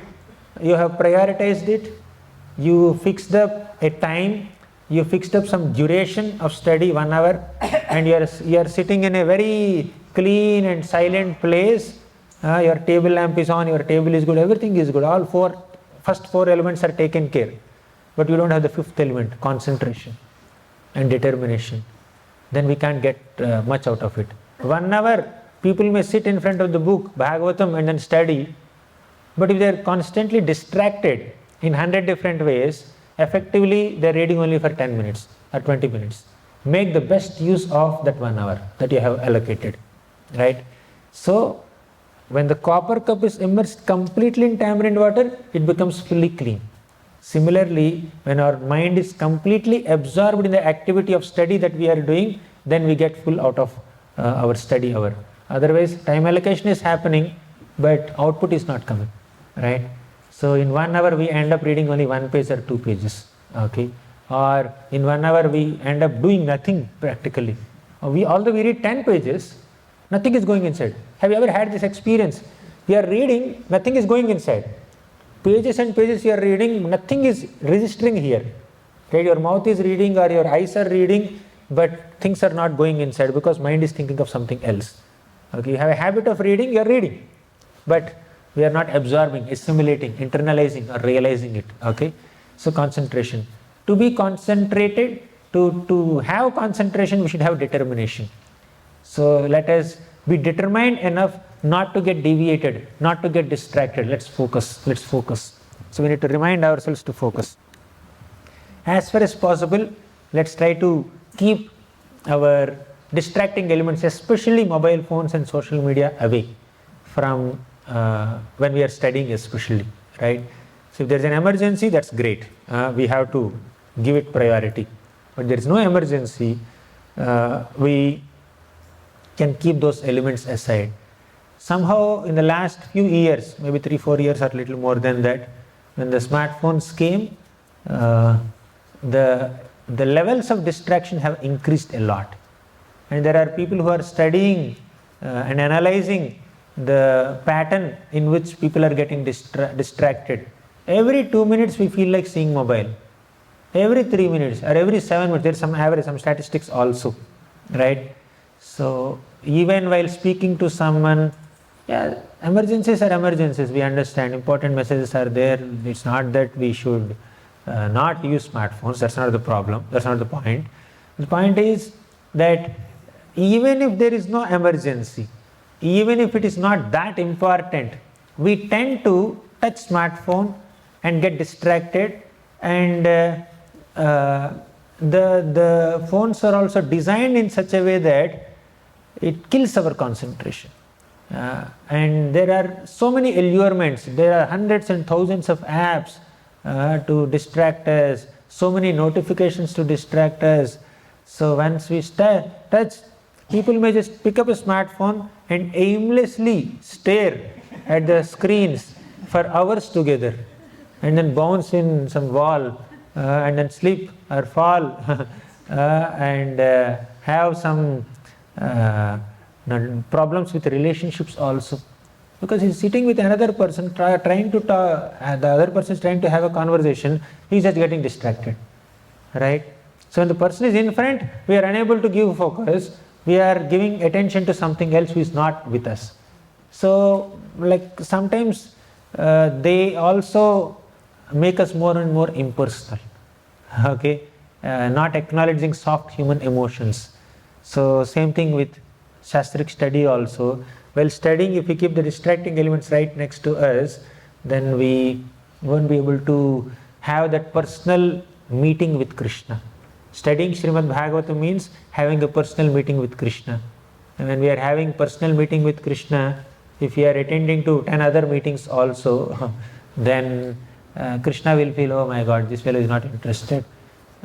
you have prioritized it, you fixed up a time, you fixed up some duration of study, 1 hour, and you are sitting in a very clean and silent place. Your table lamp is on, your table is good, everything is good. All first four elements are taken care. But you don't have the fifth element, concentration and determination. Then we can't get much out of it. 1 hour, people may sit in front of the book, Bhagavatam, and then study. But if they are constantly distracted in 100 different ways, effectively they are reading only for 10 minutes or 20 minutes. Make the best use of that 1 hour that you have allocated, right? So when the copper cup is immersed completely in tamarind water, it becomes fully clean. Similarly, when our mind is completely absorbed in the activity of study that we are doing, then we get full out of our study hour. Otherwise, time allocation is happening, but output is not coming, right? So in 1 hour, we end up reading only 1 page or 2 pages, okay? Or in 1 hour, we end up doing nothing practically. Although we read 10 pages, nothing is going inside. Have you ever had this experience? We are reading, nothing is going inside. Pages and pages you are reading, nothing is registering here. Right? Your mouth is reading or your eyes are reading, but things are not going inside because mind is thinking of something else. Okay, you have a habit of reading, you are reading, but we are not absorbing, assimilating, internalizing or realizing it. Okay, so concentration. To be concentrated, to have concentration, we should have determination. So let us be determined enough not to get deviated, not to get distracted. Let's focus. So we need to remind ourselves to focus. As far as possible, let's try to keep our distracting elements, especially mobile phones and social media, away from when we are studying especially, right? So if there's an emergency, that's great. We have to give it priority. But there is no emergency, we can keep those elements aside. Somehow in the last few years, maybe 3-4 years or little more than that, when the smartphones came, the levels of distraction have increased a lot. And there are people who are studying and analyzing the pattern in which people are getting distracted. Every 2 minutes we feel like seeing mobile. Every 3 minutes or every 7 minutes, there's some average, some statistics also, right? So even while speaking to someone, yeah, emergencies are emergencies, we understand, important messages are there. It's not that we should not use smartphones, that's not the problem, that's not the point. The point is that even if there is no emergency, even if it is not that important, we tend to touch smartphone and get distracted, and the phones are also designed in such a way that it kills our concentration. And there are so many allurements, there are hundreds and thousands of apps to distract us, so many notifications to distract us. So once we touch, people may just pick up a smartphone and aimlessly stare at the screens for hours together, and then bounce in some wall, and then slip or fall, and have some problems with relationships also. Because he's sitting with another person, trying to talk, the other person is trying to have a conversation, he's just getting distracted, right? So when the person is in front, we are unable to give focus, we are giving attention to something else who is not with us. So like sometimes they also make us more and more impersonal, okay, not acknowledging soft human emotions. So same thing with Shastric study also. While studying, if we keep the distracting elements right next to us, then we won't be able to have that personal meeting with Krishna. Studying Srimad Bhagavatam means having a personal meeting with Krishna. And when we are having personal meeting with Krishna, if we are attending to 10 other meetings also, then Krishna will feel, oh my God, this fellow is not interested.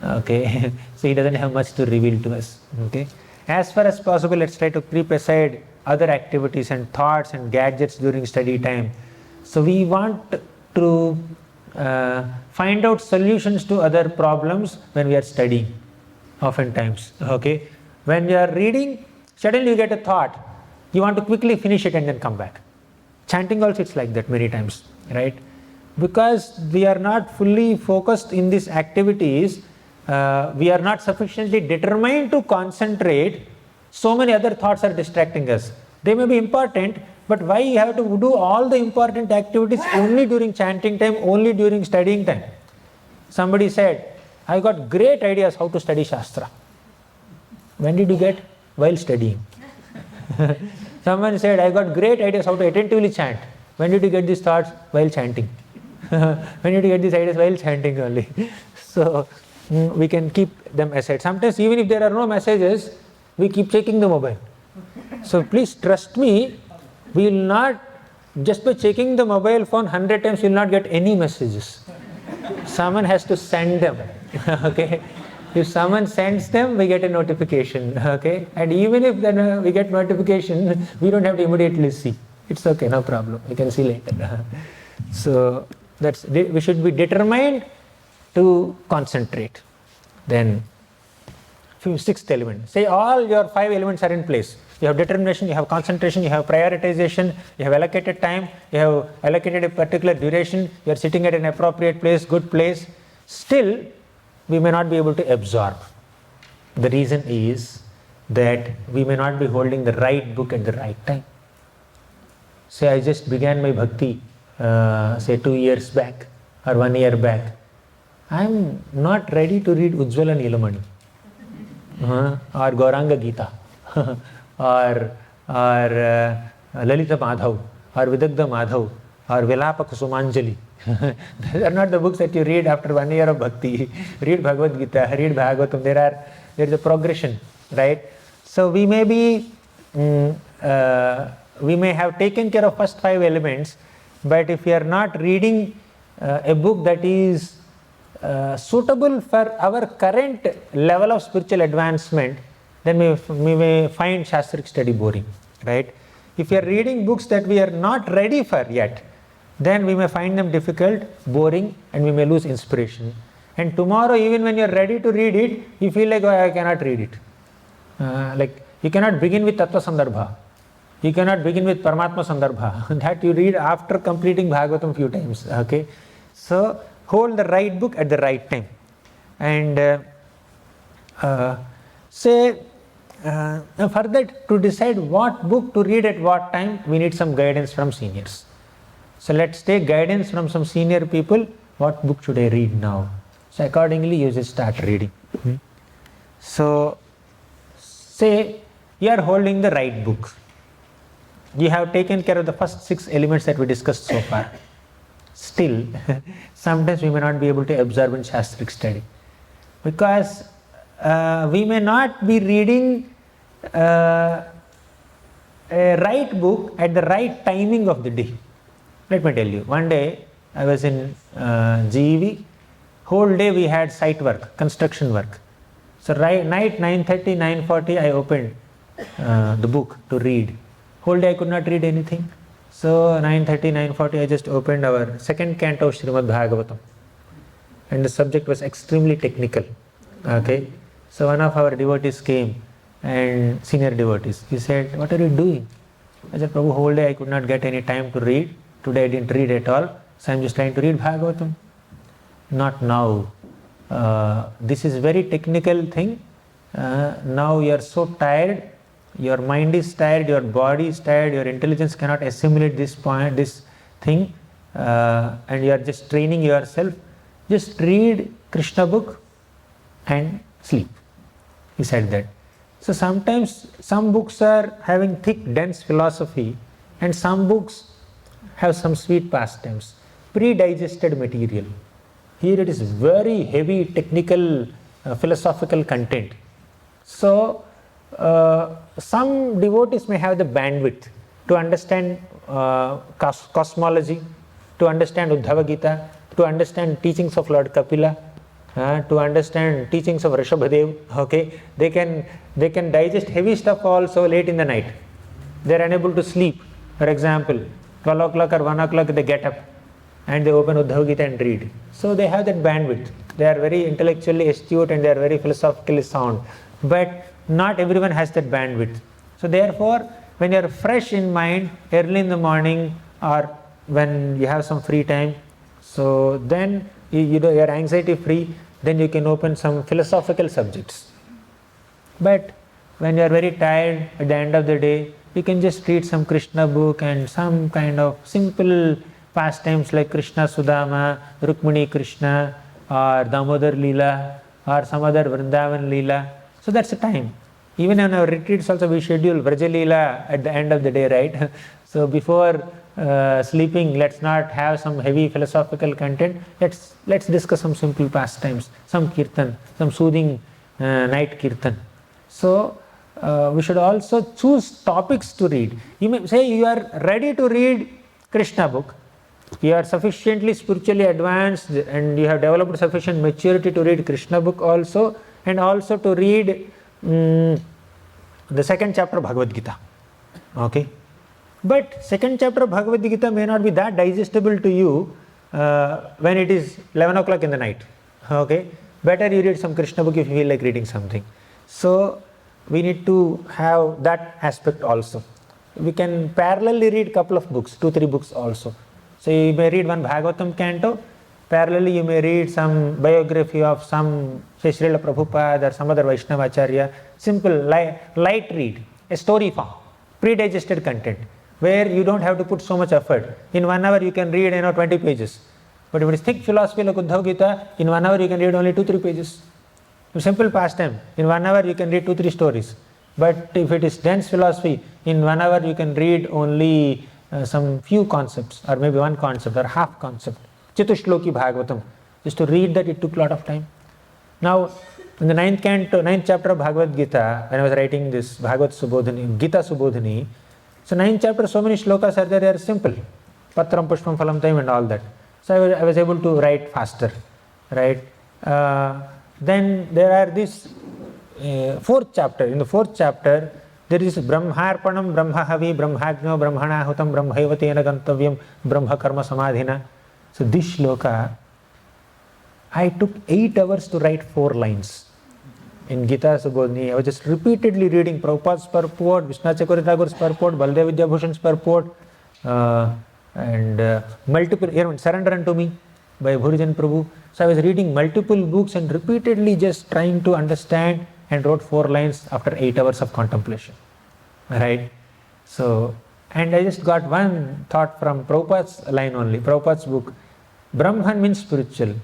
Okay, so he doesn't have much to reveal to us. Okay, as far as possible, let's try to keep aside other activities and thoughts and gadgets during study time. So we want to find out solutions to other problems when we are studying, oftentimes. Okay, when we are reading, suddenly you get a thought, you want to quickly finish it and then come back. Chanting also it's like that many times, right? Because we are not fully focused in these activities, we are not sufficiently determined to concentrate, so many other thoughts are distracting us. They may be important, but why you have to do all the important activities only during chanting time, only during studying time? Somebody said, I got great ideas how to study Shastra. When did you get? While studying. Someone said, I got great ideas how to attentively chant. When did you get these thoughts? While chanting. When did you get these ideas? While chanting only. So we can keep them aside. Sometimes even if there are no messages, we keep checking the mobile. So please trust me, we will not Just by checking the mobile phone 100 times, you will not get any messages. Someone has to send them. Okay? If someone sends them, we get a notification. Okay? And even if then we get notification, we don't have to immediately see. It's okay, no problem. We can see later. So we should be determined to concentrate. Then, sixth element. Say all your 5 elements are in place. You have determination, you have concentration, you have prioritization, you have allocated time, you have allocated a particular duration, you are sitting at an appropriate place, good place. Still, we may not be able to absorb. The reason is that we may not be holding the right book at the right time. Say I just began my bhakti, say 2 years back or 1 year back. I am not ready to read Ujjvala Nilamani or Gauranga Gita or Lalita Madhav or Vidagdha Madhav or Vilapa Kusumanjali. These are not the books that you read after 1 year of bhakti. Read Bhagavad Gita, read Bhagavatam. There is a progression, right? So we may be, we may have taken care of first 5 elements, but if we are not reading a book that is suitable for our current level of spiritual advancement, then we may find Shastric study boring, right? If we are reading books that we are not ready for yet, then we may find them difficult, boring, and we may lose inspiration. And tomorrow, even when you are ready to read it, you feel like, oh, I cannot read it. Like you cannot begin with Tattva Sandarbha. You cannot begin with Paramatma Sandarbha. That you read after completing Bhagavatam few times. Okay, so hold the right book at the right time. And further, to decide what book to read at what time, we need some guidance from seniors. So let's take guidance from some senior people. What book should I read now? So accordingly, you just start reading. So say you are holding the right book. You have taken care of the first 6 elements that we discussed so far. Still, sometimes we may not be able to absorb in Shastric study, because we may not be reading a right book at the right timing of the day. Let me tell you, one day I was in GEV, whole day we had site work, construction work. So night 9:30, 9:40 I opened the book to read. Whole day I could not read anything. So 9:30, 9:40 I just opened our second canto of Srimad Bhagavatam. And the subject was extremely technical. Okay. So one of our devotees came, and senior devotees, he said, what are you doing? I said, Prabhu, whole day I could not get any time to read. Today I didn't read at all. So I'm just trying to read Bhagavatam. Not now. This is very technical thing. Now you are so tired. Your mind is tired, your body is tired, your intelligence cannot assimilate this thing, and you are just training yourself. Just read Krishna book and sleep. He said that. So sometimes some books are having thick, dense philosophy, and some books have some sweet pastimes, pre-digested material. Here it is very heavy, technical, philosophical content. So some devotees may have the bandwidth to understand cosmology, to understand Uddhava Gita, to understand teachings of Lord Kapila, to understand teachings of Rishabhadev. Okay, they can digest heavy stuff also late in the night. They are unable to sleep. For example, 12 o'clock or 1 o'clock they get up and they open Uddhava Gita and read. So they have that bandwidth. They are very intellectually astute and they are very philosophically sound. But not everyone has that bandwidth. So therefore, when you are fresh in mind, early in the morning or when you have some free time, so then you are anxiety free, then you can open some philosophical subjects. But when you are very tired at the end of the day, you can just read some Krishna book and some kind of simple pastimes like Krishna Sudama, Rukmini Krishna or Damodar Leela or some other Vrindavan Leela. So that's the time. Even in our retreats also we schedule Vraja Leela at the end of the day, right? So before sleeping, let's not have some heavy philosophical content. Let's discuss some simple pastimes, some kirtan, some soothing night kirtan. So we should also choose topics to read. You may say you are ready to read Krishna book, you are sufficiently spiritually advanced and you have developed sufficient maturity to read Krishna book also, and also to read the second chapter of Bhagavad Gita. Okay, but second chapter of Bhagavad Gita may not be that digestible to you when it is 11 o'clock in the night. Okay, better you read some Krishna book if you feel like reading something. So we need to have that aspect also. We can parallelly read couple of books, 2-3 books also. So you may read one Bhagavatam canto, parallelly you may read some biography of some, say, Srila Prabhupada or some other Vaishnava-Acharya, simple, light read, a story form, pre-digested content, where you don't have to put so much effort. In 1 hour you can read 20 pages. But if it is thick philosophy like Uddhav Gita, in 1 hour you can read only 2-3 pages. Simple pastime, in 1 hour you can read 2-3 stories. But if it is dense philosophy, in 1 hour you can read only some few concepts, or maybe one concept or half concept. Chatushloki Bhagavatam. Just to read that, it took a lot of time. Now, in the 9th chapter of Bhagavad Gita, when I was writing this Bhagavad Subodhini, Gita Subodhini, so 9th chapter, so many shlokas are there, they are simple. Patram Pushpam Phalam Taim and all that. So I was able to write faster, right? Then there are this 4th chapter. In the 4th chapter, there is Brahmarpanam, Brahmahavi, Brahmagno, Brahmanahutam, Brahmaivatena Gantavyam, Brahma Karma Samadhina. So this shloka, I took 8 hours to write 4 lines. In Gita Subodhini, I was just repeatedly reading Prabhupada's purport, Vishnu Chakravarti Thakur's purport, Baldev Vidyabhushan's purport, and multiple, Surrender Unto Me by Bhurijan Prabhu. So I was reading multiple books and repeatedly just trying to understand, and wrote 4 lines after 8 hours of contemplation. Right? So, and I just got one thought from Prabhupada's line only, Prabhupada's book. Brahman means spiritual.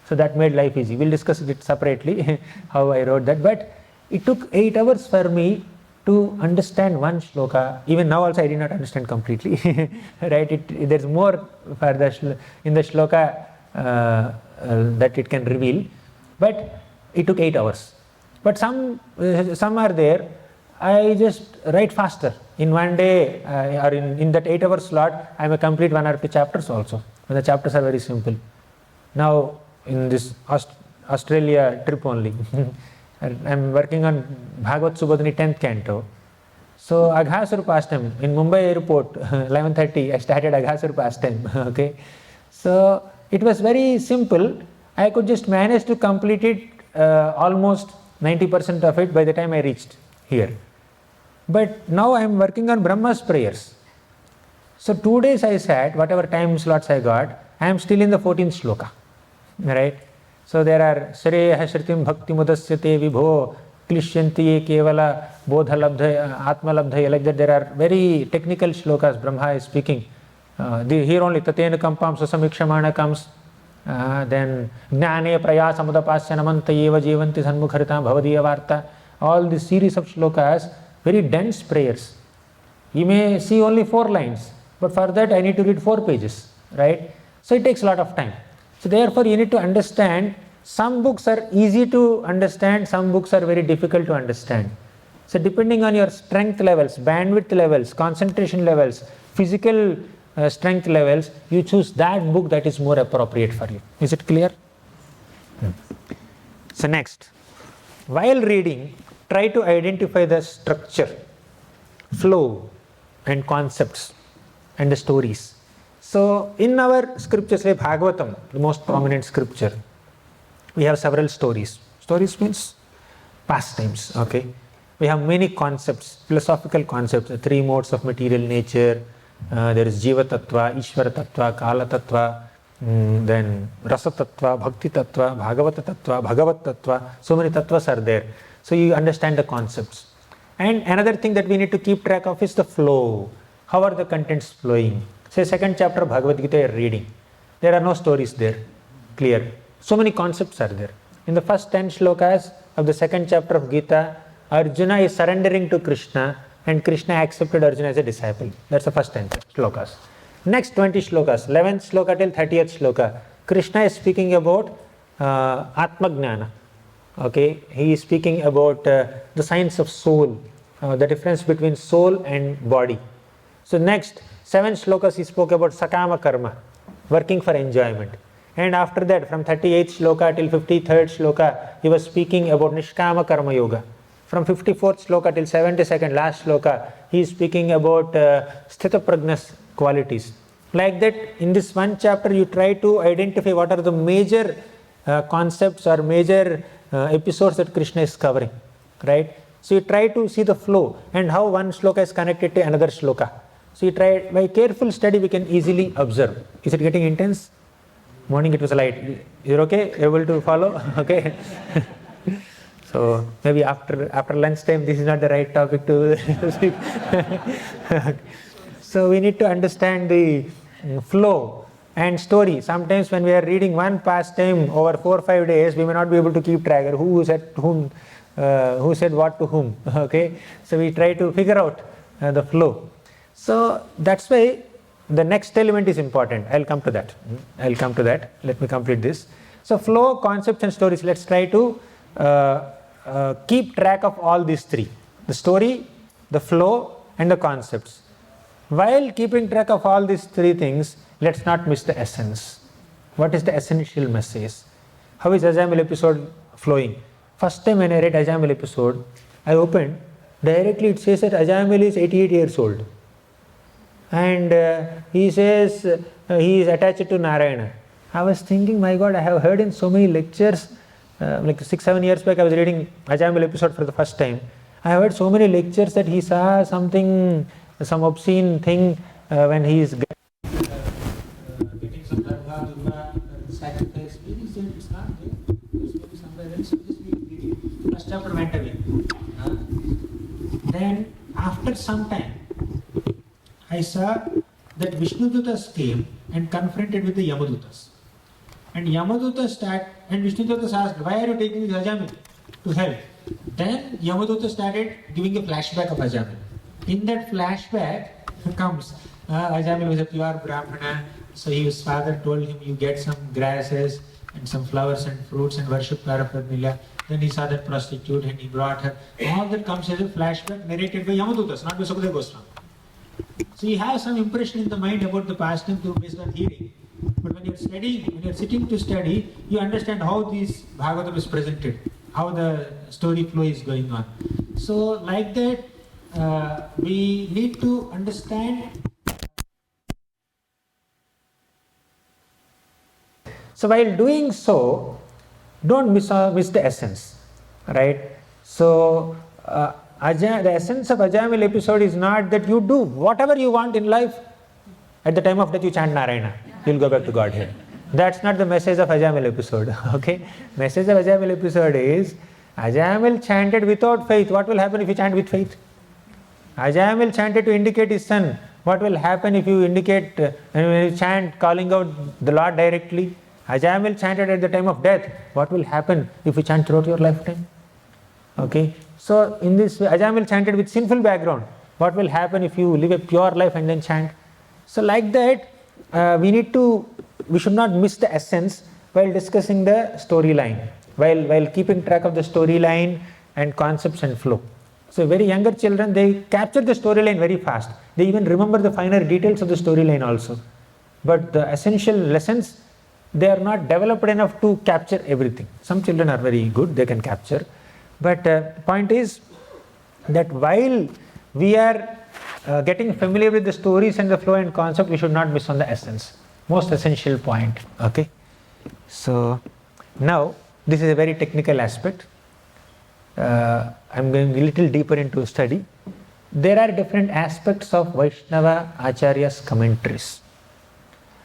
So that made life easy. We'll discuss it separately, how I wrote that. But it took 8 hours for me to understand one shloka. Even now also I did not understand completely. Right? There's more for in the shloka that it can reveal. But it took 8 hours. But some are there, I just write faster. In 1 day or in that 8 hour slot, I may complete 1 or 2 chapters also. And the chapters are very simple. Now, in this Australia trip only, I'm working on Bhagavad Subodhini 10th canto. So, Aghasur pastime, in Mumbai airport, 11:30, I started Aghasur pastime. Okay. So, it was very simple. I could just manage to complete it almost 90% of it by the time I reached here. But now I am working on Brahma's prayers. So 2 days I sat, whatever time slots I got, I am still in the 14th shloka. Right? So there are Shreya Shritim Bhakti Mudasyate Vibho Klishyanti Kevala Bodha Labdha Atma Labdha, like that. There are very technical shlokas Brahma is speaking. Here only Tatena Kampam Susamikshamana comes. Then Gnane Praya Samudapasya Namanta Eva Jivanti Sanmukharita Bhavadiya Varta. All this series of shlokas, very dense prayers. You may see only 4 lines, but for that I need to read 4 pages, right? So it takes a lot of time. So therefore you need to understand, some books are easy to understand, some books are very difficult to understand. So depending on your strength levels, bandwidth levels, concentration levels, physical strength levels, you choose that book that is more appropriate for you. Is it clear? So next, while reading, try to identify the structure, flow and concepts and the stories. So in our scriptures, like Bhagavatam, the most prominent scripture, we have several stories. Stories means pastimes. Okay, we have many concepts, philosophical concepts, the 3 modes of material nature. There is Jiva Tattva, Ishvara Tattva, Kala Tattva, then Rasa Tattva, Bhakti Tattva, Bhagavata Tattva, Bhagavat Tattva. So many tattvas are there. So you understand the concepts. And another thing that we need to keep track of is the flow. How are the contents flowing? Say 2nd chapter of Bhagavad Gita you are reading. There are no stories there. Clear. So many concepts are there. In the first 10 shlokas of the 2nd chapter of Gita, Arjuna is surrendering to Krishna, and Krishna accepted Arjuna as a disciple. That's the first 10 shlokas. Next 20 shlokas, 11th shloka till 30th shloka, Krishna is speaking about Atma Gnana. Okay, he is speaking about the science of soul, the difference between soul and body. So next 7 shlokas he spoke about sakama karma, working for enjoyment. And after that, from 38th shloka till 53rd shloka, he was speaking about nishkama karma yoga. From 54th shloka till 72nd last shloka, he is speaking about sthita prajna's qualities. Like that, in this one chapter, you try to identify what are the major concepts or major episodes that Krishna is covering, right? So you try to see the flow and how one shloka is connected to another shloka. So you try, by careful study, we can easily observe. Is it getting intense? Morning it was light. Is it okay? Able to follow? Okay. So maybe after lunchtime, this is not the right topic to speak. So we need to understand the flow and story. Sometimes when we are reading one pastime over 4 or 5 days, we may not be able to keep track of who said whom, who said what to whom. Okay. So we try to figure out the flow. So that's why the next element is important. I'll come to that. Let me complete this. So flow, concepts and stories. Let's try to keep track of all these three. The story, the flow and the concepts. While keeping track of all these three things, let's not miss the essence. What is the essential message? How is Ajamil episode flowing? First time when I read Ajamil episode, I opened, directly it says that Ajamil is 88 years old. And he says he is attached to Narayana. I was thinking, my God, I have heard in so many lectures, like 6-7 years back I was reading Ajamil episode for the first time. I heard so many lectures that he saw something, some obscene thing when he is getting some dharma, sacrifice. He said it's not there, it's maybe somewhere else. Just read it. First chapter went away. Then after some time, I saw that Vishnudutas came and confronted with the Yamadutas. And Yamadutas and Vishnudutas asked, why are you taking this Ajamil to hell? Then Yamadutas started giving a flashback of Ajamil. In that flashback comes, Ajamil was a pure Brahmana, so his father told him, you get some grasses and some flowers and fruits and worship Parapadmila. Then he saw that prostitute and he brought her. All that comes as a flashback narrated by Yamadutas, not by Sukadeva Goswami. So you have some impression in the mind about the pastime based on hearing. But when you're studying, when you're sitting to study, you understand how this Bhagavatam is presented, how the story flow is going on. So like that, we need to understand. So while doing so, don't miss the essence, right? So the essence of Ajamil episode is not that you do whatever you want in life. At the time of death you chant Narayana, you'll go back to Godhead. That's not the message of Ajamil episode. Okay? Message of Ajamil episode is, Ajamil chanted without faith. What will happen if you chant with faith? Ajamil chanted to indicate his son. What will happen if you indicate, when you chant calling out the Lord directly? Ajamil chanted at the time of death. What will happen if you chant throughout your lifetime? Okay? So in this way, Ajamil chanted with sinful background. What will happen if you live a pure life and then chant? So like that, we should not miss the essence while discussing the storyline, while keeping track of the storyline and concepts and flow. So very younger children, they capture the storyline very fast. They even remember the finer details of the storyline also. But the essential lessons, they are not developed enough to capture everything. Some children are very good, they can capture. But point is that while we are getting familiar with the stories and the flow and concept, we should not miss on the essence. Most essential point. Okay. So now this is a very technical aspect. I'm going a little deeper into study. There are different aspects of Vaishnava Acharya's commentaries.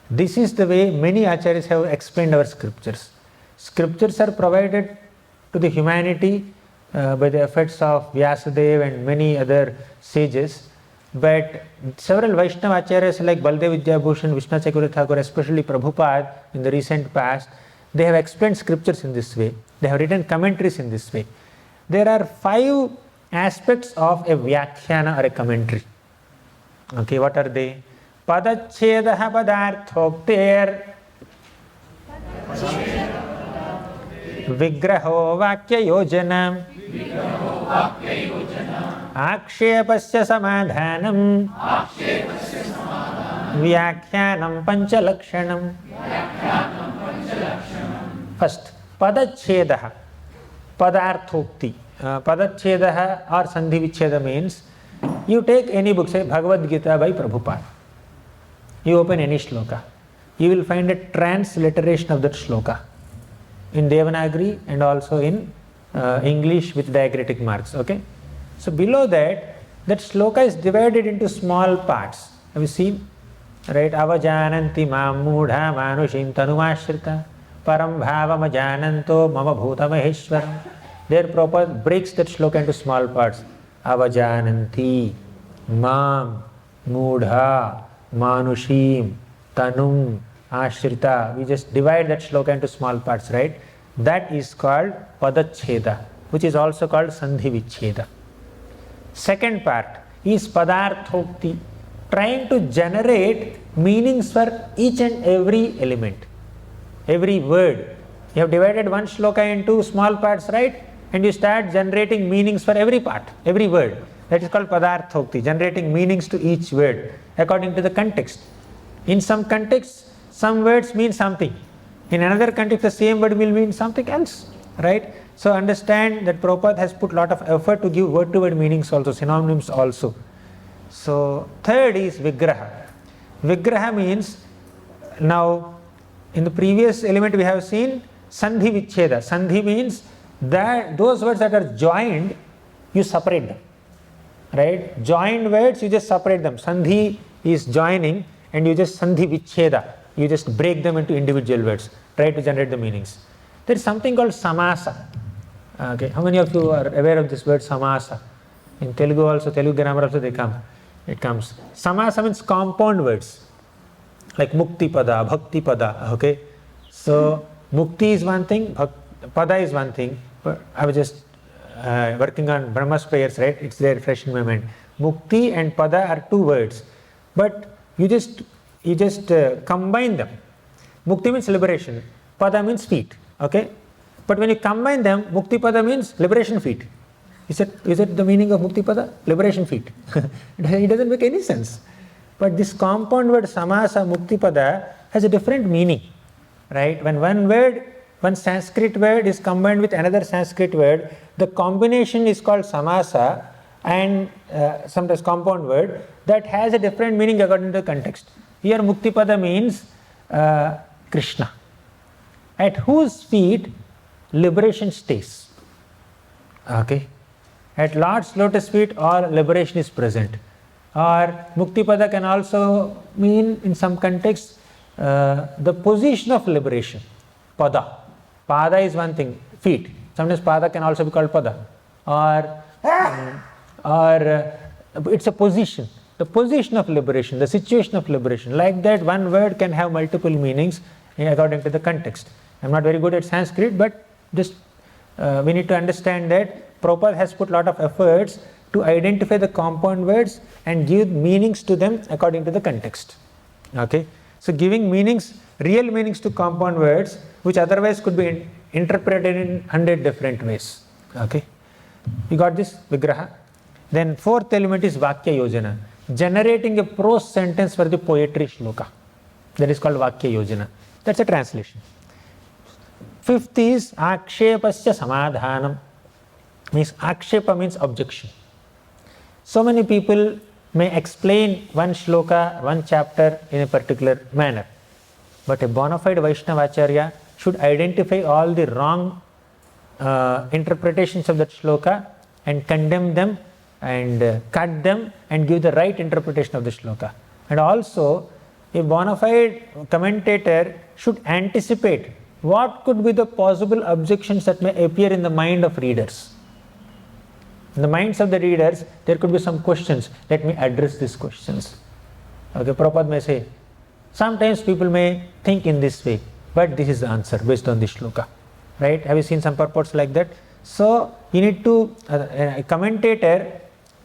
This is the way many Acharyas have explained our scriptures. Scriptures are provided to the humanity by the efforts of Vyasadeva and many other sages. But several Vaishnava Acharyas like Baldev Vidyabhushan, Vishnu Chakravarti Thakur, especially Prabhupada in the recent past, they have explained scriptures in this way. They have written commentaries in this way. There are 5 aspects of a Vyakhyana or a commentary. Okay, what are they? Padachedaha padarthokter Vigraho Vakya Yojana Akshepasya samadhanam Vyakhyanam panchalakshanam. First, Padachhedaha, Padarthokti. Padachhedaha or Sandhi Vichheda means you take any book, say Bhagavad Gita by Prabhupada. You open any shloka, you will find a transliteration of that shloka in Devanagari and also in English with diacritic marks. Okay, so below that, that shloka is divided into small parts. Have you seen? Right? Avajananti mam mudha manushim tanumashrita param bhavam ajananto mama bhuta maheshwaram. There Prabhupada breaks that shloka into small parts. Avajananti mam mudha manushim tanum ashrita. We just divide that shloka into small parts, right? That is called Padachheda, which is also called Sandhi Vichheda. Second part is Padarthokti, trying to generate meanings for each and every element, every word. You have divided one shloka into small parts, right? And you start generating meanings for every part, every word. That is called Padarthokti, generating meanings to each word according to the context. In some contexts, some words mean something. In another context, the same word will mean something else, right? So understand that Prabhupada has put a lot of effort to give word-to-word meanings also, synonyms also. So third is Vigraha. Vigraha means, now in the previous element we have seen Sandhi Vichheda. Sandhi means that those words that are joined, you separate them, right? Joined words, you just separate them. Sandhi is joining and you just Sandhi Vichheda. You just break them into individual words, try to generate the meanings. There is something called Samasa. Okay, how many of you are aware of this word Samasa? In Telugu also, Telugu grammar also it comes. Samasa means compound words, like Mukti Pada, Bhakti Pada. Okay, so Mukti is one thing, Pada is one thing. I was just working on Brahma's prayers, right? It's there fresh in my mind. Mukti and Pada are two words, but you just combine them. Mukti means liberation, Pada means feet. Okay, but when you combine them, Mukti Pada means liberation feet. Is it the meaning of Mukti Pada? Liberation feet. It doesn't make any sense. But this compound word Samasa Mukti Pada has a different meaning, right? When one Sanskrit word is combined with another Sanskrit word, the combination is called Samasa, and sometimes compound word that has a different meaning according to the context. Here Mukti Pada means Krishna, at whose feet liberation stays. Okay, at Lord's lotus feet all liberation is present. Or Mukti Pada can also mean in some contexts the position of liberation. Pada is one thing, feet. Sometimes Pada can also be called Pada. Or it's a position, the position of liberation, the situation of liberation. Like that, one word can have multiple meanings according to the context. I'm not very good at Sanskrit, but just we need to understand that Prabhupada has put a lot of efforts to identify the compound words and give meanings to them according to the context. Okay, so giving meanings, real meanings to compound words, which otherwise could be interpreted in 100 different ways. Okay, you got this, Vigraha. Then fourth element is Vakya Yojana, generating a prose sentence for the poetry shloka. That is called Vakya Yojana. That's a translation. Fifth is Akshepasya Samadhanam. Means Akshepa means objection. So many people may explain one shloka, one chapter in a particular manner. But a bona fide Vaishnava-acharya should identify all the wrong interpretations of that shloka and condemn them and cut them and give the right interpretation of the shloka. And also, a bona fide commentator should anticipate what could be the possible objections that may appear in the mind of readers. In the minds of the readers, there could be some questions. Let me address these questions. Okay, Prabhupada may say, sometimes people may think in this way, but this is the answer based on this shloka. Right? Have you seen some purports like that? So, you need to, a commentator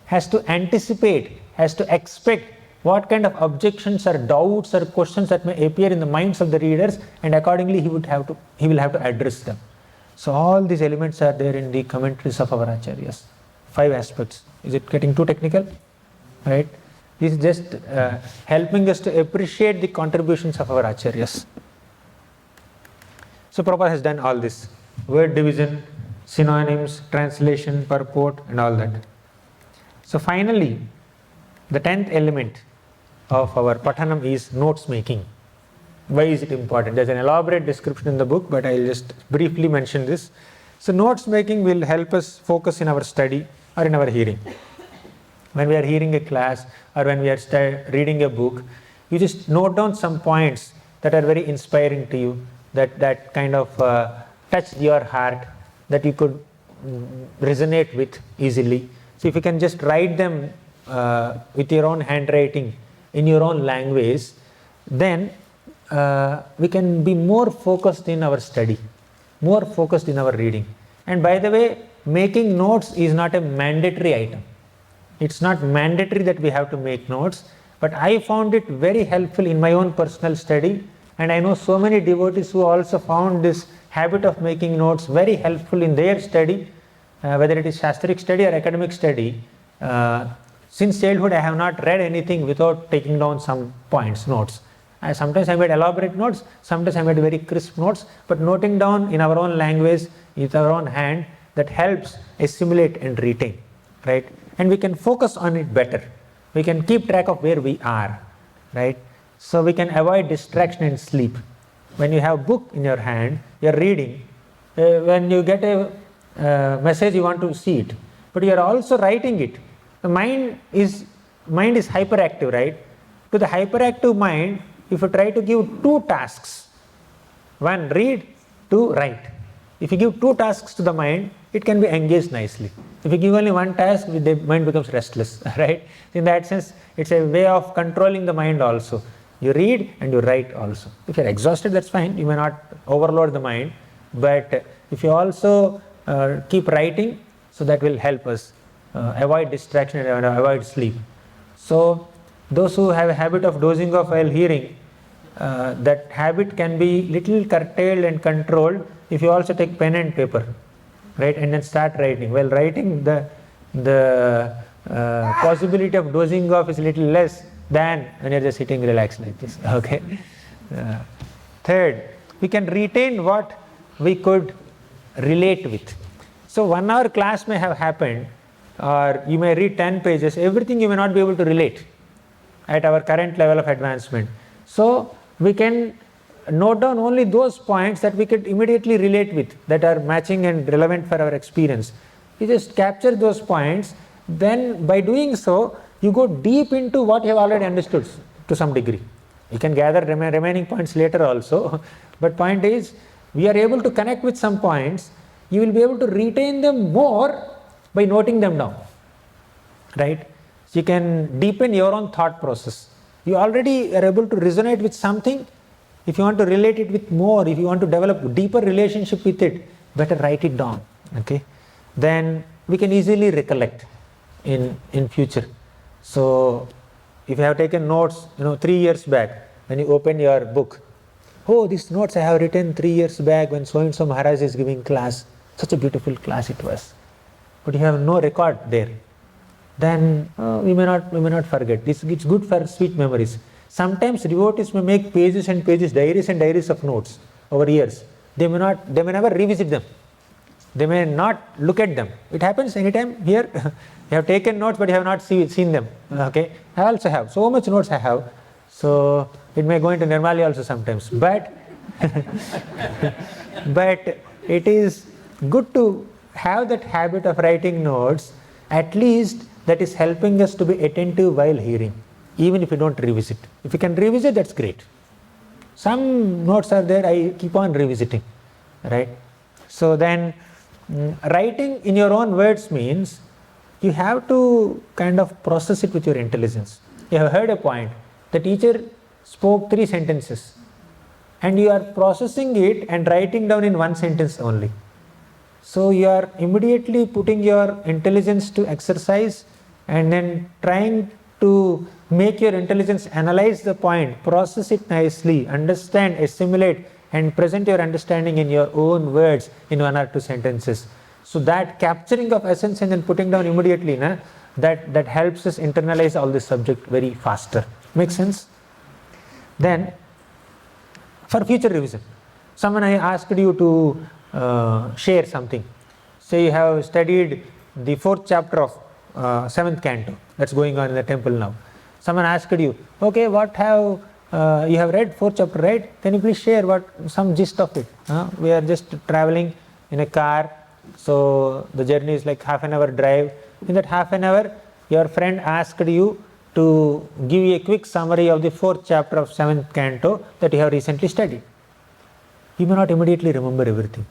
has to anticipate, has to expect what kind of objections or doubts or questions that may appear in the minds of the readers, and accordingly he will have to address them. So all these elements are there in the commentaries of our acharyas. 5 aspects. Is it getting too technical? Right? This is just helping us to appreciate the contributions of our Acharyas. So Prabhupada has done all this. Word division, synonyms, translation, purport and all that. So finally, the 10th element of our Pathanam is notes making. Why is it important? There's an elaborate description in the book, but I'll just briefly mention this. So notes making will help us focus in our study or in our hearing. When we are hearing a class or when we are reading a book, you just note down some points that are very inspiring to you, that kind of touched your heart, that you could resonate with easily. So if you can just write them with your own handwriting, in your own language, then we can be more focused in our study, more focused in our reading. And by the way, making notes is not a mandatory item. It's not mandatory that we have to make notes, but I found it very helpful in my own personal study, and I know so many devotees who also found this habit of making notes very helpful in their study, whether it is Shastric study or academic study. Since childhood I have not read anything without taking down some points, notes. Sometimes I made elaborate notes, sometimes I made very crisp notes, but noting down in our own language, with our own hand, that helps assimilate and retain, right? And we can focus on it better. We can keep track of where we are, right? So we can avoid distraction and sleep. When you have a book in your hand, you are reading, when you get a message, you want to see it, but you are also writing it. The mind is hyperactive, right? To the hyperactive mind, if you try to give 2 tasks, 1 read, 2 write. If you give 2 tasks to the mind, it can be engaged nicely. If you give only 1 task, the mind becomes restless, right? In that sense, it's a way of controlling the mind also. You read and you write also. If you're exhausted, that's fine. You may not overload the mind, but if you also keep writing, so that will help us avoid distraction and avoid sleep. So those who have a habit of dozing off while hearing, that habit can be little curtailed and controlled if you also take pen and paper, right, and then start writing. While writing, the possibility of dozing off is little less than when you're just sitting relaxed like this. Okay. Third, we can retain what we could relate with. So 1 hour class may have happened, or you may read 10 pages, everything you may not be able to relate at our current level of advancement. So we can note down only those points that we could immediately relate with, that are matching and relevant for our experience. You just capture those points, then by doing so, you go deep into what you have already understood to some degree. You can gather remaining points later also, but point is, we are able to connect with some points, you will be able to retain them more by noting them down, right? So you can deepen your own thought process. You already are able to resonate with something. If you want to relate it with more, if you want to develop deeper relationship with it, better write it down, okay? Then we can easily recollect in future. So if you have taken notes, 3 years back, when you open your book, oh, these notes I have written 3 years back when so and so Maharaj is giving class, such a beautiful class it was, but you have no record there, then we may not forget. It's good for sweet memories. Sometimes devotees may make pages and pages, diaries and diaries of notes over years. They may never revisit them. They may not look at them. It happens anytime here. You have taken notes, but you have not seen them. Okay, I also have so much notes I have. So it may go into Nirmali also sometimes. But but it is good to have that habit of writing notes. At least that is helping us to be attentive while hearing, even if you don't revisit. If you can revisit, that's great. Some notes are there, I keep on revisiting, right? So then writing in your own words means you have to kind of process it with your intelligence. You have heard a point. The teacher spoke 3 sentences and you are processing it and writing down in 1 sentence only. So you are immediately putting your intelligence to exercise and then trying to make your intelligence analyze the point, process it nicely, understand, assimilate, and present your understanding in your own words in 1 or 2 sentences. So that capturing of essence and then putting down immediately, that helps us internalize all this subject very faster. Makes sense? Then, for future revision, someone I asked you to share something. Say you have studied the 4th chapter of 7th canto that's going on in the temple now. Someone asked you, okay, what have you have read 4th chapter, right? Can you please share some gist of it? We are just traveling in a car, so the journey is like half an hour drive. In that half an hour, your friend asked you to give you a quick summary of the 4th chapter of 7th canto that you have recently studied. You may not immediately remember everything,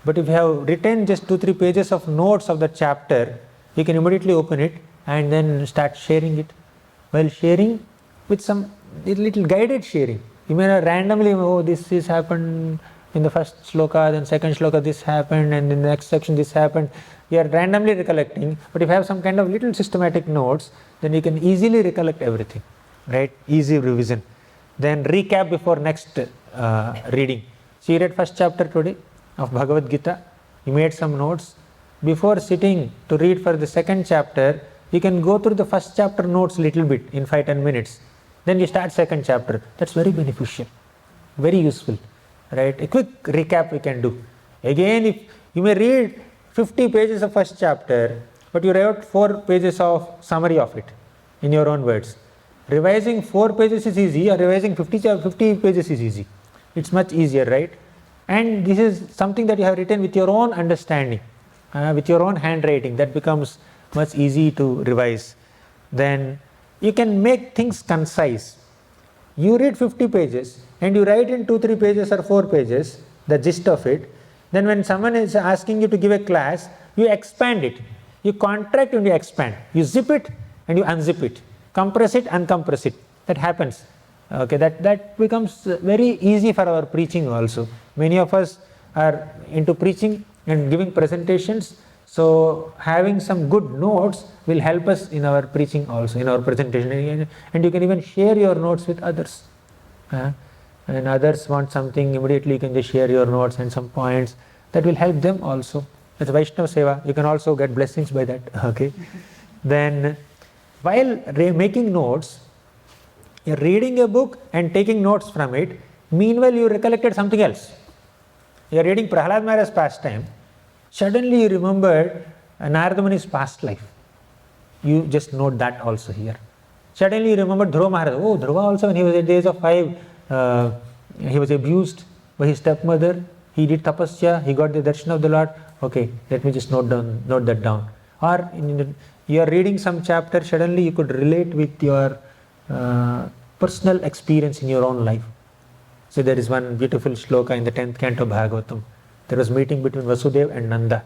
but if you have written just 2-3 pages of notes of the chapter, you can immediately open it and then start sharing it. While sharing with some little guided sharing, you may not randomly, oh, this is happened in the first sloka, then second sloka this happened, and in the next section this happened. You are randomly recollecting, but if you have some kind of little systematic notes, then you can easily recollect everything, right? Easy revision. Then recap before next reading. So you read first chapter today of Bhagavad Gita, you made some notes. Before sitting to read for the second chapter, you can go through the first chapter notes little bit in 5-10 minutes. Then you start second chapter. That's very beneficial, very useful, right? A quick recap we can do. Again, if you may read 50 pages of first chapter, but you write 4 pages of summary of it in your own words. Revising 4 pages is easy, or revising 50 pages is easy. It's much easier, right? And this is something that you have written with your own understanding, with your own handwriting. That becomes much easy to revise. Then you can make things concise. You read 50 pages and you write in 2-3 pages or 4 pages the gist of it. Then when someone is asking you to give a class, you expand it. You contract and you expand. You zip it and you unzip it. Compress it, uncompress it. That happens. Okay, that becomes very easy for our preaching also. Many of us are into preaching and giving presentations. So having some good notes will help us in our preaching also, in our presentation. And you can even share your notes with others. And others want something, immediately you can just share your notes and some points. That will help them also. That's Vaishnava Seva. You can also get blessings by that. Okay. Then while making notes, you're reading a book and taking notes from it. Meanwhile, you recollected something else. You're reading Prahlad Maharaj's pastime. Suddenly you remembered Narada Muni's past life. You just note that also here. Suddenly you remembered Dhruva Maharaj. Oh, Dhruva also, when he was at the age of 5, he was abused by his stepmother. He did tapasya. He got the darshan of the Lord. Okay, let me just note that down. Or you are reading some chapter. Suddenly you could relate with your personal experience in your own life. So there is one beautiful shloka in the 10th canto of Bhagavatam. There was meeting between Vasudeva and Nanda.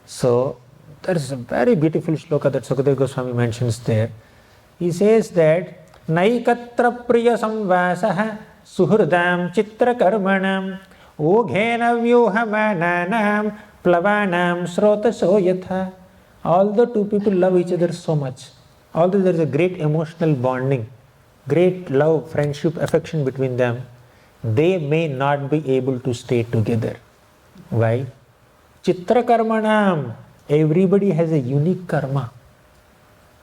So there is a very beautiful shloka that Sukadeva Goswami mentions there. He says that Naikatra priya samvasaha suhurdam chitra karmanam oghena vyuhamananam plavanam srotaso yatha. Although two people love each other so much, although there is a great emotional bonding, great love, friendship, affection between them, they may not be able to stay together. Why? Chitra karmanam. Everybody has a unique karma.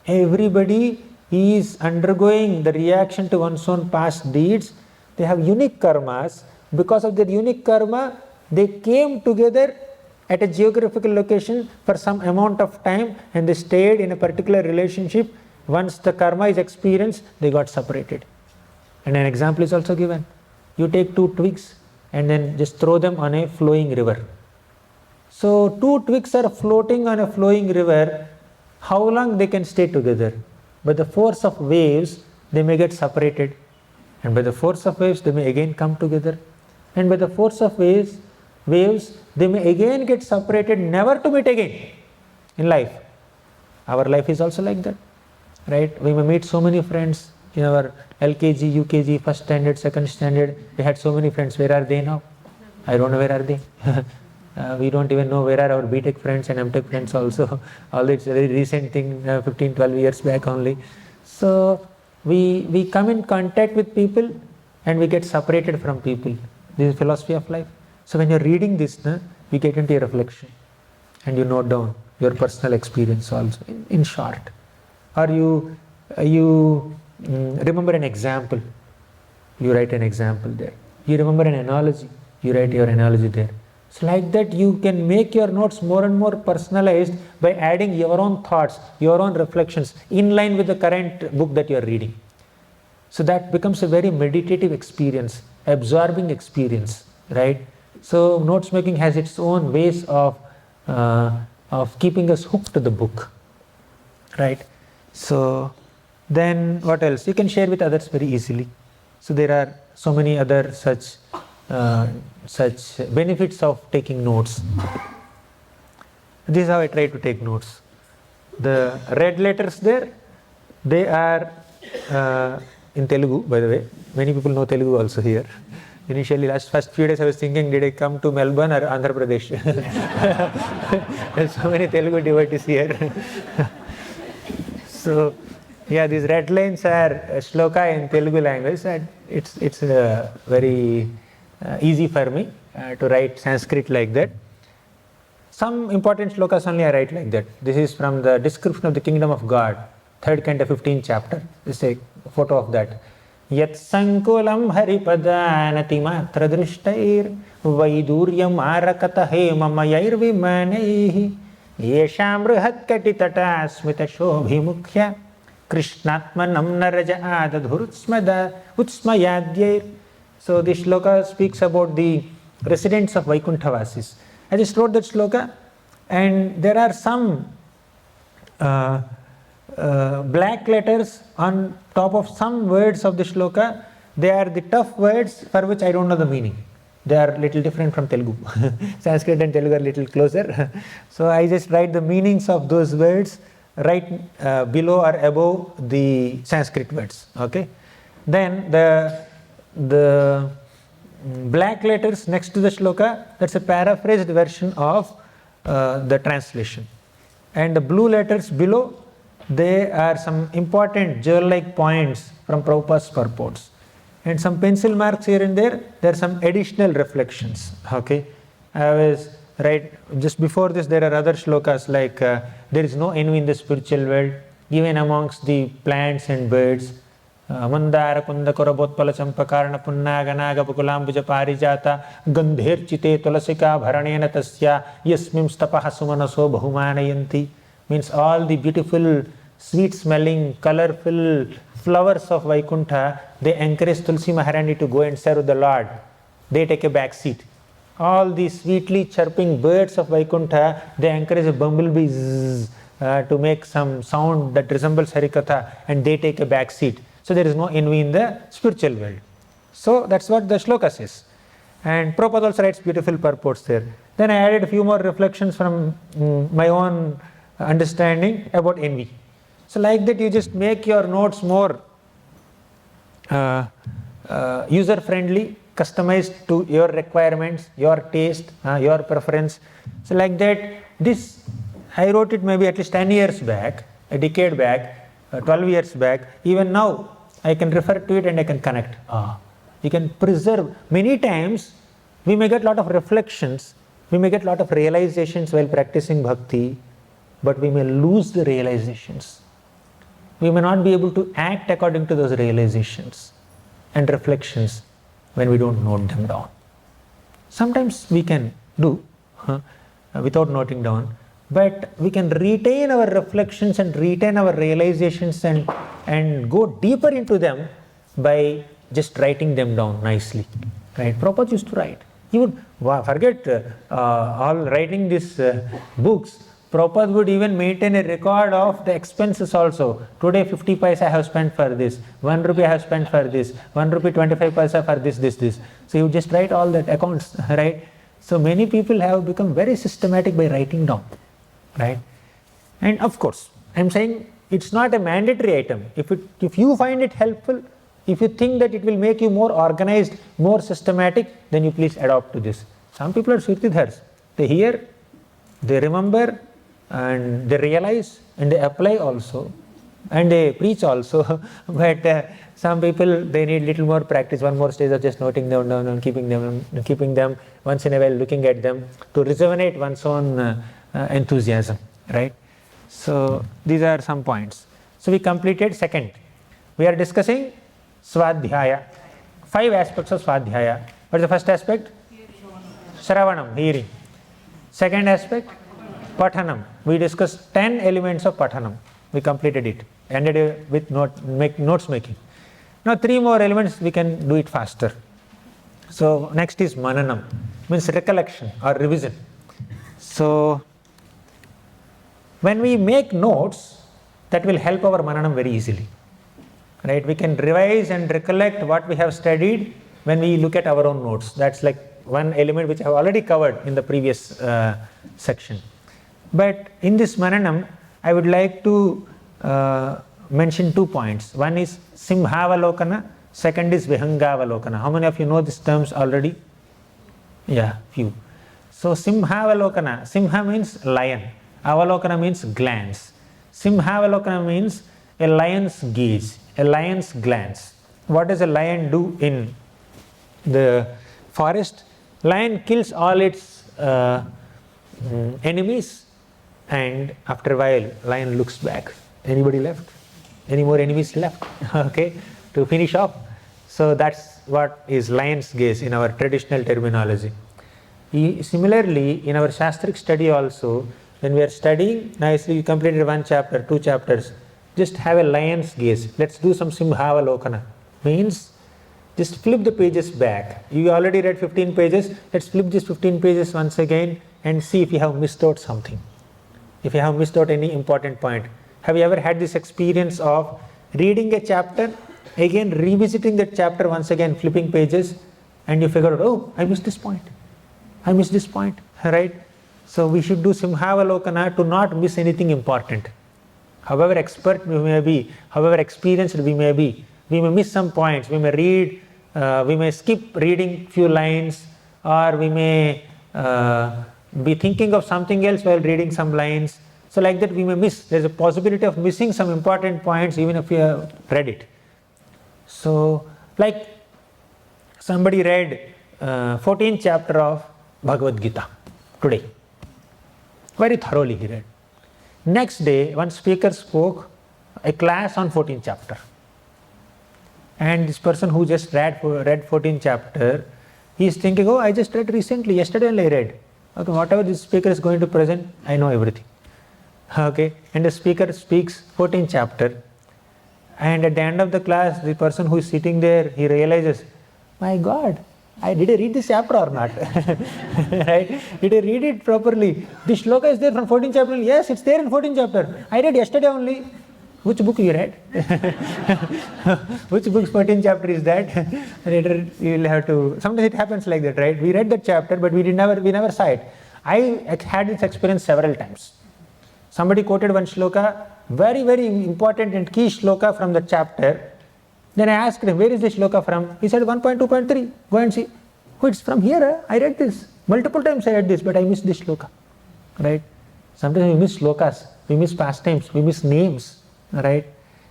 Everybody is undergoing the reaction to one's own past deeds. They have unique karmas. Because of their unique karma, they came together at a geographical location for some amount of time and they stayed in a particular relationship. Once the karma is experienced, they got separated. And an example is also given. You take 2 twigs and then just throw them on a flowing river. So 2 twigs are floating on a flowing river. How long they can stay together? By the force of waves, they may get separated. And by the force of waves, they may again come together. And by the force of waves, they may again get separated, never to meet again in life. Our life is also like that, right? We may meet so many friends in our LKG, UKG, first standard, second standard. We had so many friends. Where are they now? I don't know where are they. We don't even know where are our BTech friends and MTech friends also. Although it's a very recent thing, 15, 12 years back only. So we come in contact with people and we get separated from people. This is philosophy of life. So when you're reading this, you get into a reflection. and you note down your personal experience also, in short. Or you remember an example, you write an example there. You remember an analogy, you write your analogy there. So like that you can make your notes more and more personalized by adding your own thoughts, your own reflections in line with the current book that you are reading. So that becomes a very meditative experience, absorbing experience, right? So notes making has its own ways of keeping us hooked to the book, right? So then what else? You can share with others very easily. So there are so many other such benefits of taking notes. This is how I try to take notes. The red letters there, they are in Telugu, by the way. Many people know Telugu also here. Initially, first few days I was thinking, did I come to Melbourne or Andhra Pradesh? There's so many Telugu devotees here. So, yeah, these red lines are shloka in Telugu language. And it's very easy for me to write Sanskrit like that. Some important shlokas only I write like that. This is from the description of the kingdom of God, 3rd canto, 15th chapter. This is a photo of that. Yat sankulam haripadanati matra drishtair vaiduryam arakata hemamayair vimanaihi yesham brihat katitata smita shobhimukhya krishnatmanam naraja utsmayadyair. So this shloka speaks about the residents of Vaikuntha-vasis. I just wrote that shloka, and there are some black letters on top of some words of the shloka. They are the tough words for which I don't know the meaning. They are little different from Telugu. Sanskrit and Telugu are little closer. So I just write the meanings of those words right below or above the Sanskrit words. Okay. Then the black letters next to the shloka, that's a paraphrased version of the translation. And the blue letters below, they are some important jewel-like points from Prabhupada's purports. And some pencil marks here and there are some additional reflections. Okay, I was right just before this. There are other shlokas like there is no envy in the spiritual world, even amongst the plants and birds. Mandara kunda korabotpala champakarana punnaga naga pukulambuja parijata gandher chite tulasika bharanena tasya yasmim stapaha sumanaso bahumanayanti. Means all the beautiful, sweet smelling, colorful flowers of Vaikuntha, they encourage Tulsi Maharani to go and serve the Lord. They take a back seat. All the sweetly chirping birds of Vaikuntha, they encourage the bumblebees to make some sound that resembles Harikatha, and they take a back seat. So there is no envy in the spiritual world. So that's what the shloka says. And Prabhupada also writes beautiful purports there. Then I added a few more reflections from my own understanding about envy. So like that you just make your notes more user-friendly, customized to your requirements, your taste, your preference. So like that, this I wrote it maybe at least 10 years back, a decade back, 12 years back. Even now I can refer to it and I can connect. You can preserve. Many times we may get a lot of reflections, we may get a lot of realizations while practicing bhakti, but we may lose the realizations. We may not be able to act according to those realizations and reflections when we don't note them down. Sometimes we can do without noting down, but we can retain our reflections and retain our realizations and go deeper into them by just writing them down nicely. Right? Prabhupada used to write. He would forget all writing these books. Prabhupada would even maintain a record of the expenses also. Today 50 paisa I have spent for this, 1 rupee I have spent for this, 1 rupee 25 paisa for this. So he would just write all that accounts, right? So many people have become very systematic by writing down, right? And of course, I am saying it's not a mandatory item. If you find it helpful, if you think that it will make you more organized, more systematic, then you please adopt to this. Some people are Shruti-dhars. They hear, they remember, and they realize, and they apply also, and they preach also. But some people, they need little more practice, one more stage of just noting them down and keeping them once in a while, looking at them to rejuvenate one's own enthusiasm, right? So these are some points. So we completed second. We are discussing Swadhyaya. 5 aspects of Swadhyaya. What is the first aspect? Shravanam, hearing. Second aspect? Pathanam. We discussed 10 elements of Pathanam. We completed it. Ended with notes making. Now 3 more elements, we can do it faster. So next is Mananam, means recollection or revision. So when we make notes, that will help our Mananam very easily. Right? We can revise and recollect what we have studied when we look at our own notes. That's like one element which I have already covered in the previous section. But in this Mananam, I would like to mention 2 points. One is Simhavalokana, second is Vihangavalokana. How many of you know these terms already? Yeah, few. So Simhavalokana, Simha means lion, Avalokana means glance. Simhavalokana means a lion's gaze, a lion's glance. What does a lion do in the forest? Lion kills all its enemies, and after a while lion looks back. Anybody left? Any more enemies left? Okay, to finish off. So that's what is lion's gaze in our traditional terminology. Similarly, in our Shastric study also, when we are studying, nicely you completed 1 chapter, 2 chapters, just have a lion's gaze. Let's do some Simhavalokana. Means just flip the pages back. You already read 15 pages. Let's flip these 15 pages once again and see if you have missed out something. If you have missed out any important point. Have you ever had this experience of reading a chapter, again revisiting that chapter once again, flipping pages, and you figure out, oh, I missed this point. I missed this point, right? So we should do Simhavalokana to not miss anything important. However expert we may be, however experienced we may be, we may miss some points. We may read, we may skip reading few lines, or we may be thinking of something else while reading some lines. So like that we may miss. There is a possibility of missing some important points even if you have read it. So like somebody read 14th chapter of Bhagavad Gita today. Very thoroughly he read. Next day, one speaker spoke a class on 14th chapter. And this person who just read 14th chapter, he is thinking, oh, I just read recently, yesterday only I read. Okay, whatever this speaker is going to present, I know everything. Okay, and the speaker speaks 14th chapter. And at the end of the class, the person who is sitting there, he realizes, my God, did I read this chapter or not? Right? Did I read it properly? This shloka is there from 14th chapter. Yes, it's there in 14th chapter. I read yesterday only. Which book you read? Which book's 14th chapter is that? Later you will have to. Sometimes it happens like that, right? We read that chapter, but we never saw it. I had this experience several times. Somebody quoted one shloka, very, very important and key shloka from the chapter. Then I asked him, where is this shloka from? He said 1.2.3. Go and see. Oh, it's from here. I read this. Multiple times I read this, but I missed this shloka. Right? Sometimes we miss shlokas, we miss pastimes, we miss names. Right?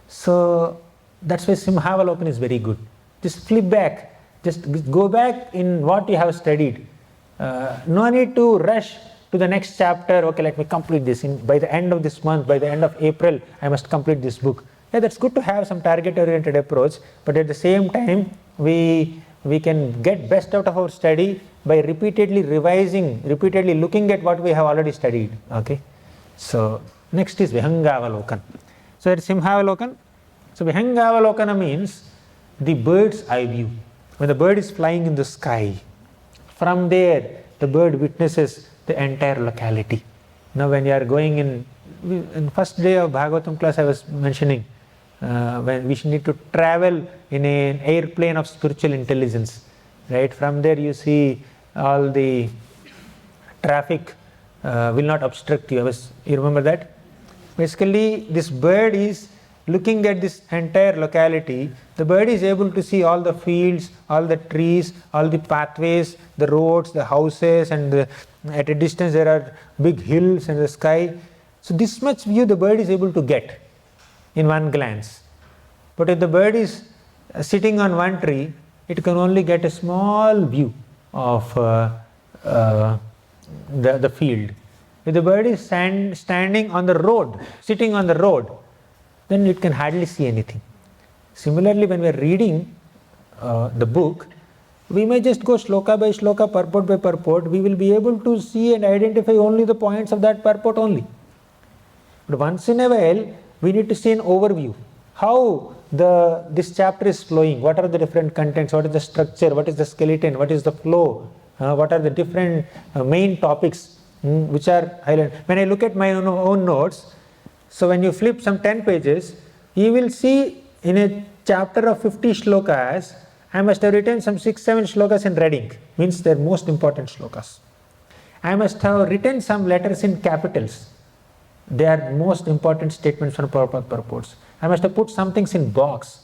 So that's why Simhavalokana is very good. Just flip back. Just go back in what you have studied. No need to rush to the next chapter. Okay, let me complete this. By the end of this month, by the end of April, I must complete this book. Yeah, that's good to have some target-oriented approach, but at the same time, we can get best out of our study by repeatedly revising, repeatedly looking at what we have already studied. Okay, so next is Vihangavalokana. So it's Simhavalokana. So Vihangavalokana means the bird's eye view. When the bird is flying in the sky, from there the bird witnesses the entire locality. Now when you are going in first day of Bhagavatam class I was mentioning, when we need to travel in an airplane of spiritual intelligence, right? From there you see all the traffic will not obstruct you. You remember that? Basically, this bird is looking at this entire locality. The bird is able to see all the fields, all the trees, all the pathways, the roads, the houses, and at a distance there are big hills and the sky. So this much view the bird is able to get in one glance. But if the bird is sitting on one tree, it can only get a small view of the field. If the bird is standing on the road, sitting on the road, then it can hardly see anything. Similarly, when we are reading the book, we may just go shloka by shloka, purport by purport. We will be able to see and identify only the points of that purport only. But once in a while, we need to see an overview. How this chapter is flowing, what are the different contents, what is the structure, what is the skeleton, what is the flow, what are the different main topics which are highlighted. When I look at my own notes, so when you flip some 10 pages, you will see in a chapter of 50 shlokas, I must have written some 6-7 shlokas in red ink, means they are most important shlokas. I must have written some letters in capitals. They are most important statements from Prabhupada purports. I must have put some things in box.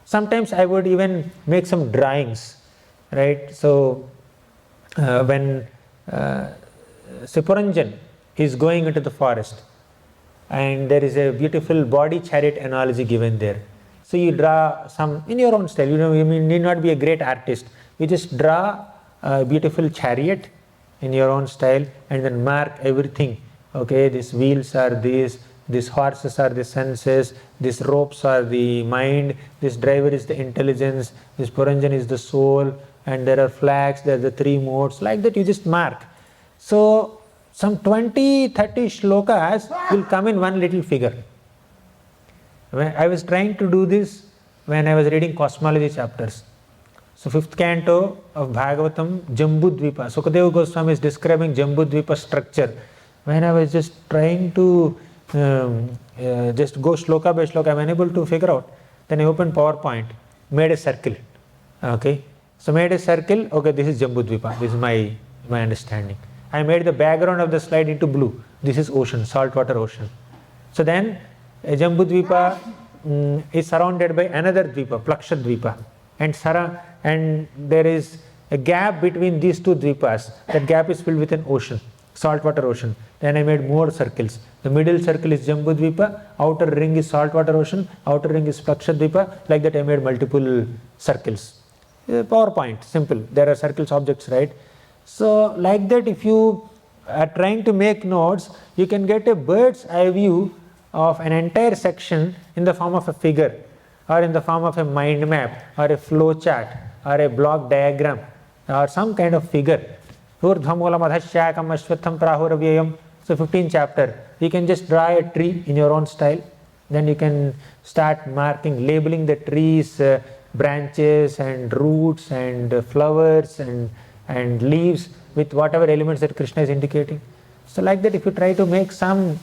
Sometimes I would even make some drawings, right? So when Sipuranjan is going into the forest, and there is a beautiful body chariot analogy given there. So you draw some in your own style. You need not be a great artist. You just draw a beautiful chariot in your own style and then mark everything. Okay, these wheels are these horses are the senses, these ropes are the mind, this driver is the intelligence, this Puranjan is the soul, and there are flags, there are the 3 modes. Like that you just mark. So some 20-30 shlokas will come in one little figure. I was trying to do this when I was reading cosmology chapters. So 5th canto of Bhagavatam, Jambudvipa. Sukadeva Goswami is describing Jambudvipa structure. When I was just trying to just go shloka by shloka, I'm unable to figure out. Then I opened PowerPoint, made a circle. Okay, so made a circle. Okay, this is Jambudvipa. This is my understanding. I made the background of the slide into blue. This is ocean, saltwater ocean. So then Jambudvipa is surrounded by another Dvipa, Plakshadvipa, and there is a gap between these 2 Dvipas. That gap is filled with an ocean, saltwater ocean. Then I made more circles. The middle circle is Jambudvipa, outer ring is saltwater ocean, outer ring is Plakshadvipa. Like that I made multiple circles. PowerPoint, simple. There are circles objects, right? So like that, if you are trying to make notes, you can get a bird's eye view of an entire section in the form of a figure, or in the form of a mind map, or a flow chart, or a block diagram, or some kind of figure. So 15th chapter, you can just draw a tree in your own style. Then you can start marking, labeling the trees, branches and roots and flowers and leaves with whatever elements that Krishna is indicating. So like that, if you try to make some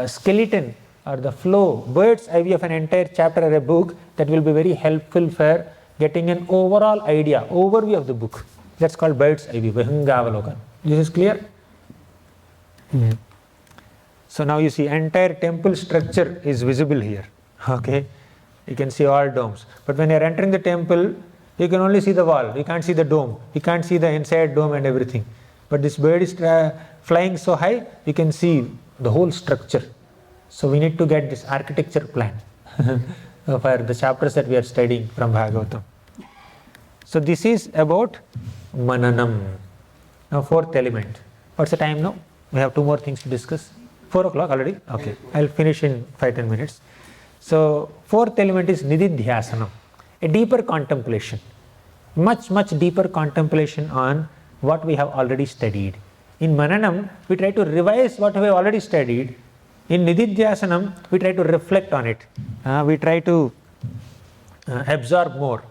skeleton or the flow, bird's eye view of an entire chapter or a book, that will be very helpful for getting an overall idea, overview of the book. That's called bird's eye view, Vihangavalokan. This is clear? So now you see entire temple structure is visible here. Okay, you can see all domes. But when you are entering the temple, you can only see the wall. You can't see the dome. You can't see the inside dome and everything. But this bird is flying so high, you can see the whole structure. So we need to get this architecture plan for the chapters that we are studying from Bhagavatam. So this is about Mananam. Now 4th element. What's the time now? We have 2 more things to discuss. 4 o'clock already? Okay. I'll finish in 5-10 minutes. So 4th element is Nididhyasanam. A deeper contemplation. Much deeper contemplation on what we have already studied. In Mananam, we try to revise what we have already studied. In Nididhyasanam, we try to reflect on it. We try to absorb more.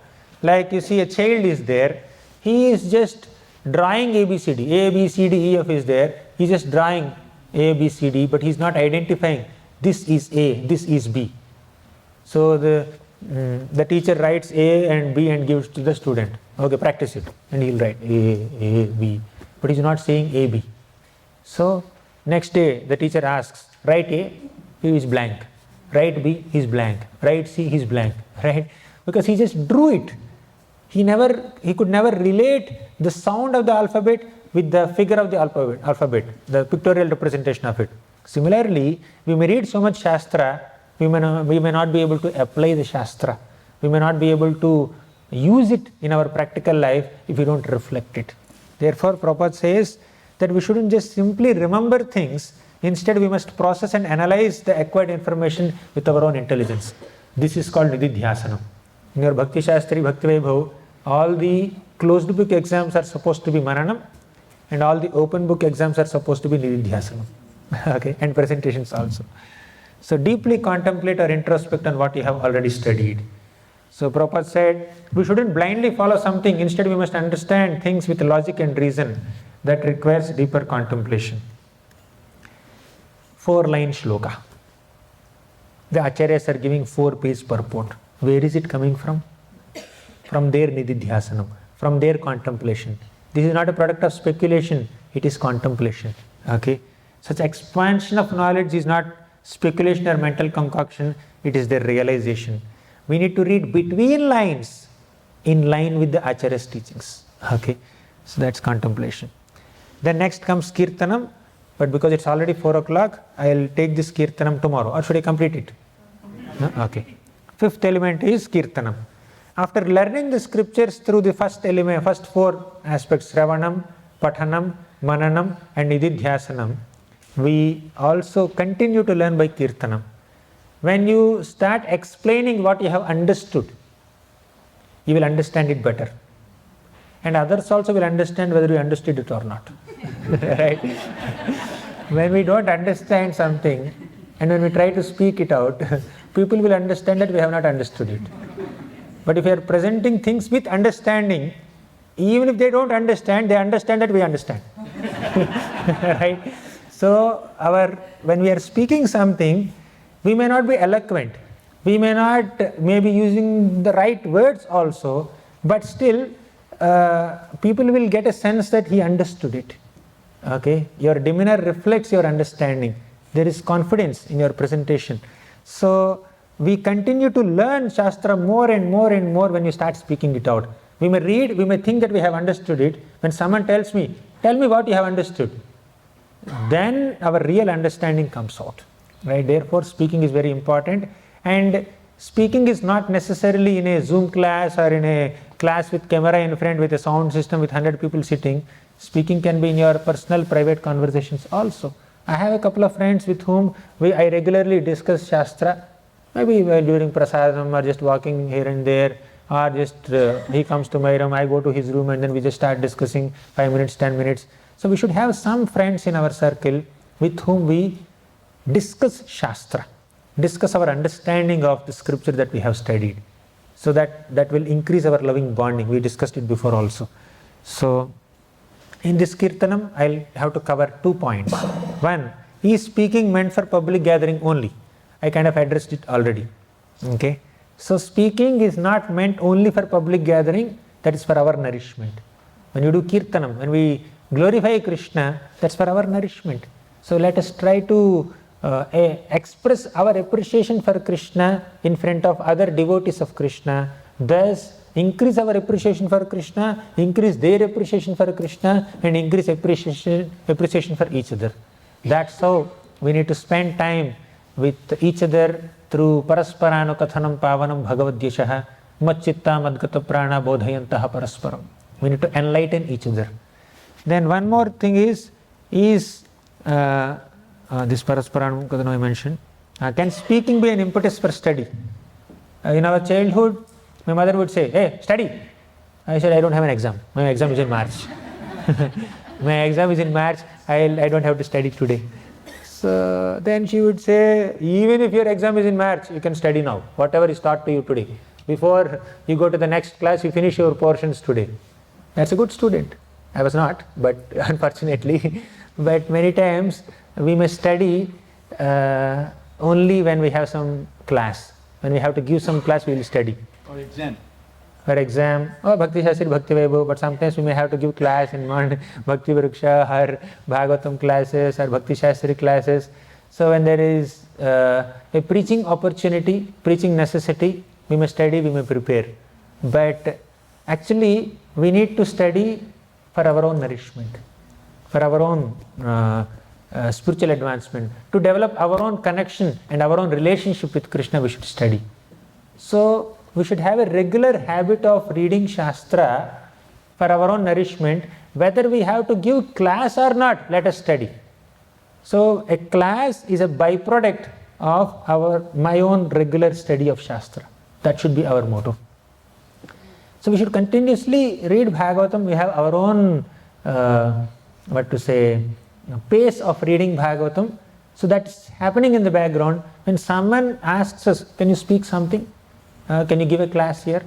Like you see, a child is there. He is just drawing ABCD. A, B, C, D, E, F is there. He is just drawing A, B, C, D, but he is not identifying this is A, this is B. So the teacher writes A and B and gives to the student. Okay, practice it. And he will write A, B. But he is not saying A, B. So next day the teacher asks, write A, he is blank. Write B, he is blank. Write C, he is blank. Right? Because he just drew it. He could never relate the sound of the alphabet with the figure of the alphabet, the pictorial representation of it. Similarly, we may read so much Shastra, we may not be able to apply the Shastra. We may not be able to use it in our practical life if we don't reflect it. Therefore, Prabhupada says that we shouldn't just simply remember things. Instead, we must process and analyze the acquired information with our own intelligence. This is called Nididhyasanam. In your Bhakti Shastri, Bhakti Vaibhav, all the closed book exams are supposed to be Mananam, and all the open book exams are supposed to be Nididhyasanam. Okay, and presentations also. So deeply contemplate or introspect on what you have already studied. So Prabhupada said, we shouldn't blindly follow something. Instead, we must understand things with logic and reason. That requires deeper contemplation. 4-line shloka. The Acharyas are giving 4-page purport. Where is it coming from? From their Nididhyasanam, from their contemplation. This is not a product of speculation, it is contemplation. Okay? Such expansion of knowledge is not speculation or mental concoction, it is their realization. We need to read between lines in line with the Acharya's teachings. Okay? So that's contemplation. Then next comes Kirtanam, but because it's already 4 o'clock, I'll take this Kirtanam tomorrow. Or should I complete it? No? Okay. 5th element is Kirtanam. After learning the scriptures through the first 4 aspects, Shravanam, Pathanam, Mananam and Nididhyasanam, we also continue to learn by Kirtanam. When you start explaining what you have understood, you will understand it better. And others also will understand whether you understood it or not. Right? When we don't understand something and when we try to speak it out, people will understand that we have not understood it. But if we are presenting things with understanding, even if they don't understand, they understand that we understand. Right? So when we are speaking something, we may not be eloquent. We may not maybe using the right words also, but still people will get a sense that he understood it. Okay? Your demeanor reflects your understanding. There is confidence in your presentation. So we continue to learn Shastra more and more and more when you start speaking it out. We may read, we may think that we have understood it. When someone tells me, tell me what you have understood, then our real understanding comes out. Right? Therefore, speaking is very important. And speaking is not necessarily in a Zoom class or in a class with camera in front with a sound system with 100 people sitting. Speaking can be in your personal private conversations also. I have a couple of friends with whom I regularly discuss Shastra, maybe during prasadam or just walking here and there, or just he comes to my room, I go to his room and then we just start discussing 5 minutes, 10 minutes. So we should have some friends in our circle with whom we discuss Shastra, discuss our understanding of the scripture that we have studied. So that will increase our loving bonding. We discussed it before also. So in this Kirtanam, I'll have to cover 2 points. One, is speaking meant for public gathering only? I kind of addressed it already. Okay? So speaking is not meant only for public gathering, that is for our nourishment. When you do Kirtanam, when we glorify Krishna, that's for our nourishment. So let us try to express our appreciation for Krishna in front of other devotees of Krishna, thus increase our appreciation for Krishna, increase their appreciation for Krishna, and increase appreciation for each other. That's how we need to spend time with each other through parasparano kathanam pavanam bhagavadyashaha macchitta madgata prana bodhayantaha parasparam. We need to enlighten each other. Then one more thing is this parasparanam kathanam I mentioned. Can speaking be an impetus for study? In our childhood, my mother would say, hey, study. I said, I don't have an exam. My exam is in March. My exam is in March. I don't have to study today. So then she would say, even if your exam is in March, you can study now. Whatever is taught to you today. Before you go to the next class, you finish your portions today. That's a good student. I was not, but unfortunately. But many times we may study only when we have some class. When we have to give some class, we will study. Or exam. For exam, or Bhakti Shastri, Bhakti Vaibhav, but sometimes we may have to give class in Bhakti Vriksha, Hare, Bhagavatam classes or Bhakti Shastri classes. So when there is a preaching opportunity, preaching necessity, we may study, we may prepare. But actually, we need to study for our own nourishment, for our own spiritual advancement. To develop our own connection and our own relationship with Krishna, we should study. So we should have a regular habit of reading Shastra for our own nourishment, whether we have to give class or not, let us study. So a class is a byproduct of my own regular study of Shastra. That should be our motto. So we should continuously read Bhagavatam. We have our own, pace of reading Bhagavatam. So that's happening in the background. When someone asks us, can you speak something? Can you give a class here?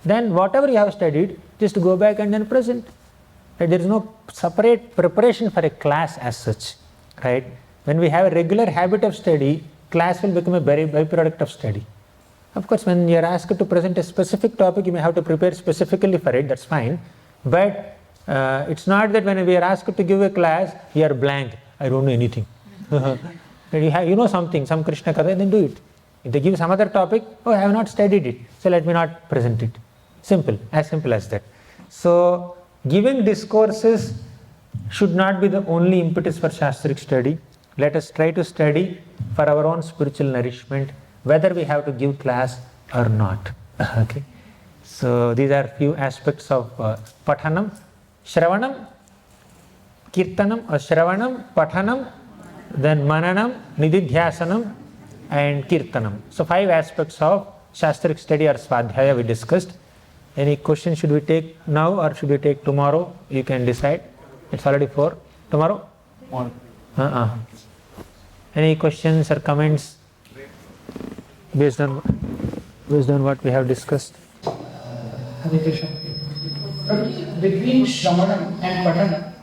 Then whatever you have studied, just go back and then present. Right? There is no separate preparation for a class as such. Right? When we have a regular habit of study, class will become a very byproduct of study. Of course, when you are asked to present a specific topic, you may have to prepare specifically for it, that's fine. But it's not that when we are asked to give a class, you are blank, I don't know anything. You know something, some Krishna Katha, then do it. If they give some other topic, oh, I have not studied it, so let me not present it. Simple as that. So, giving discourses should not be the only impetus for Shastric study. Let us try to study for our own spiritual nourishment, whether we have to give class or not. Okay. So these are few aspects of Pathanam, Shravanam, Kirtanam, Shravanam, Pathanam, then Mananam, Nididhyasanam and Kirtanam. So 5 aspects of Shastric study or Swadhyaya we discussed. Any question should we take now or should we take tomorrow? You can decide. It's already 4. Tomorrow? Any questions or comments based on what we have discussed? Between Shravanam and Pathanam,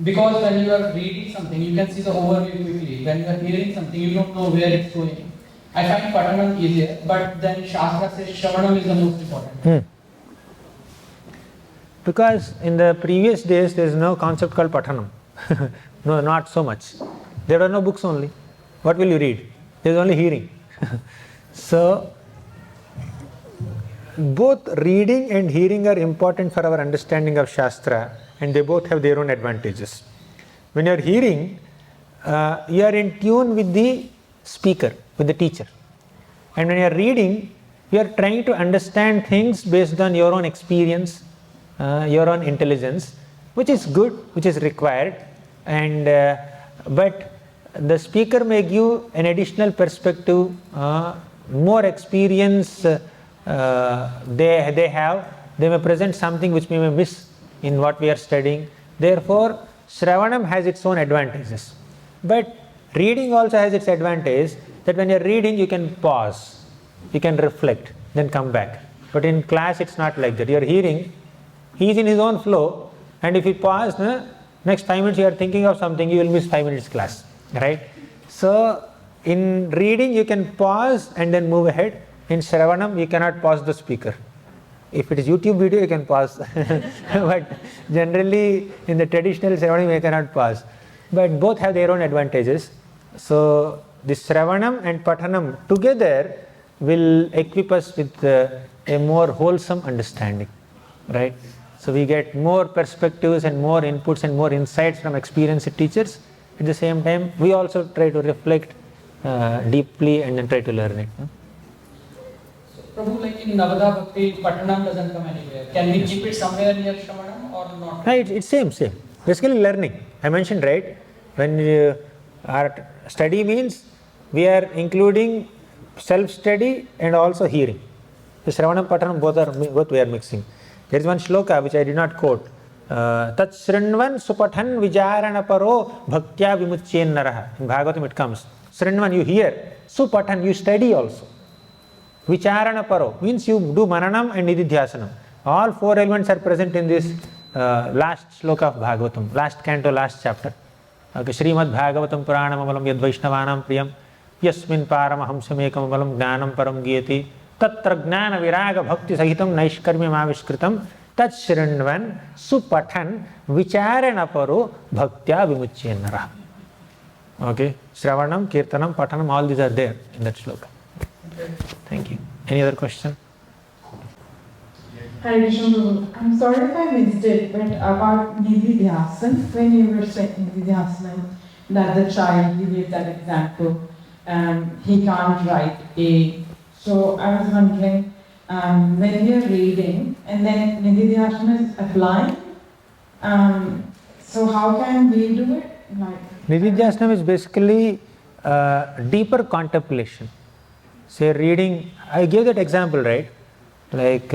because when you are reading something, you can see the overview quickly. When you are hearing something, you don't know where it's going. I find Pathanam easier, but then Shastra says Shravanam is the most important. Because in the previous days, there is no concept called Pathanam. No, not so much. There are no books only. What will you read? There is only hearing. So, both reading and hearing are important for our understanding of Shastra, and they both have their own advantages. When you are hearing, you are in tune with the speaker, with the teacher. And when you are reading, you are trying to understand things based on your own experience, your own intelligence, which is good, which is required. And but the speaker may give an additional perspective, more experience they have. They may present something which we may miss in what we are studying. Therefore, Shravanam has its own advantages. But reading also has its advantage, that when you are reading, you can pause, you can reflect, then come back. But in class, it's not like that. You are hearing, he is in his own flow, and if he paused, next 5 minutes you are thinking of something, you will miss 5 minutes class, right? So, in reading, you can pause and then move ahead. In Shravanam, you cannot pause the speaker. If it is YouTube video, you can pause. But generally, in the traditional Shravanam, you cannot pause. But both have their own advantages. So, this Shravanam and Pathanam together will equip us with a more wholesome understanding, right? So, we get more perspectives and more inputs and more insights from experienced teachers. At the same time, we also try to reflect deeply and then try to learn it. Prabhu, like in Navada Bhakti, Pathanam doesn't come anywhere. Can we keep it somewhere near Shravanam or not? No, it's same. Basically learning. I mentioned, right? When our study means we are including self-study and also hearing. The Shravanam, Pathanam, both we are mixing. There is one shloka which I did not quote. Tat Srinvan Supathan Vijarana Paro Bhaktya Vimuchyen Naraha. In Bhagavatam it comes. Srinvan, you hear. Supathan, you study also. Vicharana Paro means you do Mananam and Nididhyasanam. All 4 elements are present in this last shloka of Bhagavatam, last canto, last chapter. Okay, Srimad Bhagavatam Puranam Amalam Yad Vaishnavanam Priyam Yasmin Paramahamsamekam Amalam Gnanam Param Giyati Tatra Gnana Viraga Bhakti Sahitam Naishkarmyam Avishkritam Tat Shrinvan Supathan Vicharana Paro Bhaktya Vimuchyen Naraha. Okay, Shravanam, Kirtanam, Pathanam, all these are there in that shloka. Thank you. Any other question? Hare Krishna. I'm sorry if I missed it, but about Nididhyasan, when you were saying Nididhyasan, that the child, you gave that example, he can't write A. So I was wondering, when you're reading, and then Nididhyasana is applying. So how can we do it? Nididhyasana is basically deeper contemplation. Say reading, I gave that example, right? Like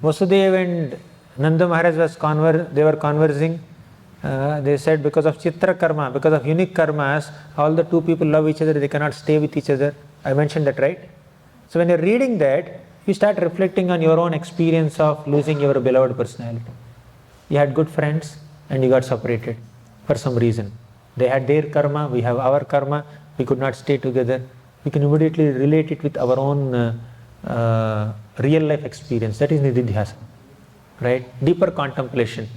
Vasudeva and Nanda Maharaj they were conversing. They said because of Chitra Karma, because of unique karmas, all the two people love each other, they cannot stay with each other. I mentioned that, right? So when you're reading that, you start reflecting on your own experience of losing your beloved personality. You had good friends and you got separated for some reason. They had their karma, we have our karma, we could not stay together. We can immediately relate it with our own real life experience. That is Nididhyasana, right? Deeper contemplation.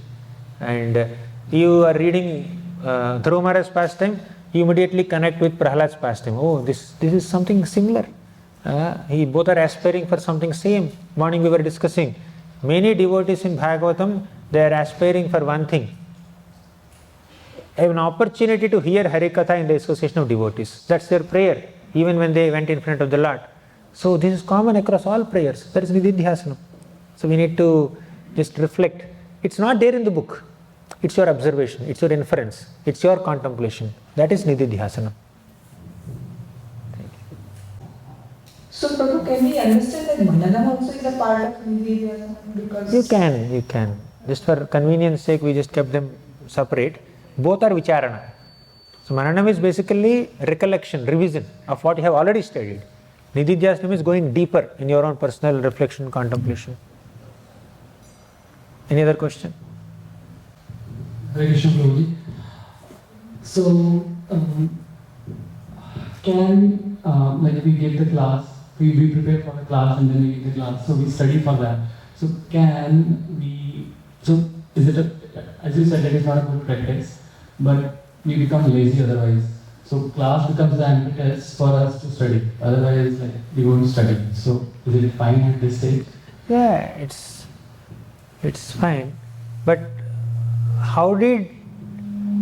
And you are reading Dhruva Maharaj's pastime, you immediately connect with Prahlad's pastime. Oh, this is something similar. Both are aspiring for something same. Morning we were discussing. Many devotees in Bhagavatam, they are aspiring for one thing. An opportunity to hear Harikatha in the association of devotees. That's their prayer, even when they went in front of the Lord. So this is common across all prayers. That is Nididhyasana. So we need to just reflect. It's not there in the book. It's your observation, it's your inference, it's your contemplation. That is Nididhyasana. So Prabhu, can we understand that Mananam also is a part of Nididhyasana? Because You can. Just for convenience sake, we just kept them separate. Both are Vicharana. So Mananam is basically recollection, revision of what you have already studied. Nididhyasana is going deeper in your own personal reflection, contemplation. Any other question? Hare Krishna Prabhuji. So, can, like we give the class, we prepare for the class and then we give the class, so we study for that. So is it as you said, that is not a good practice, but we become lazy otherwise. So class becomes the impetus for us to study, otherwise like we won't study. So is it fine at this stage? Yeah, it's fine. But how did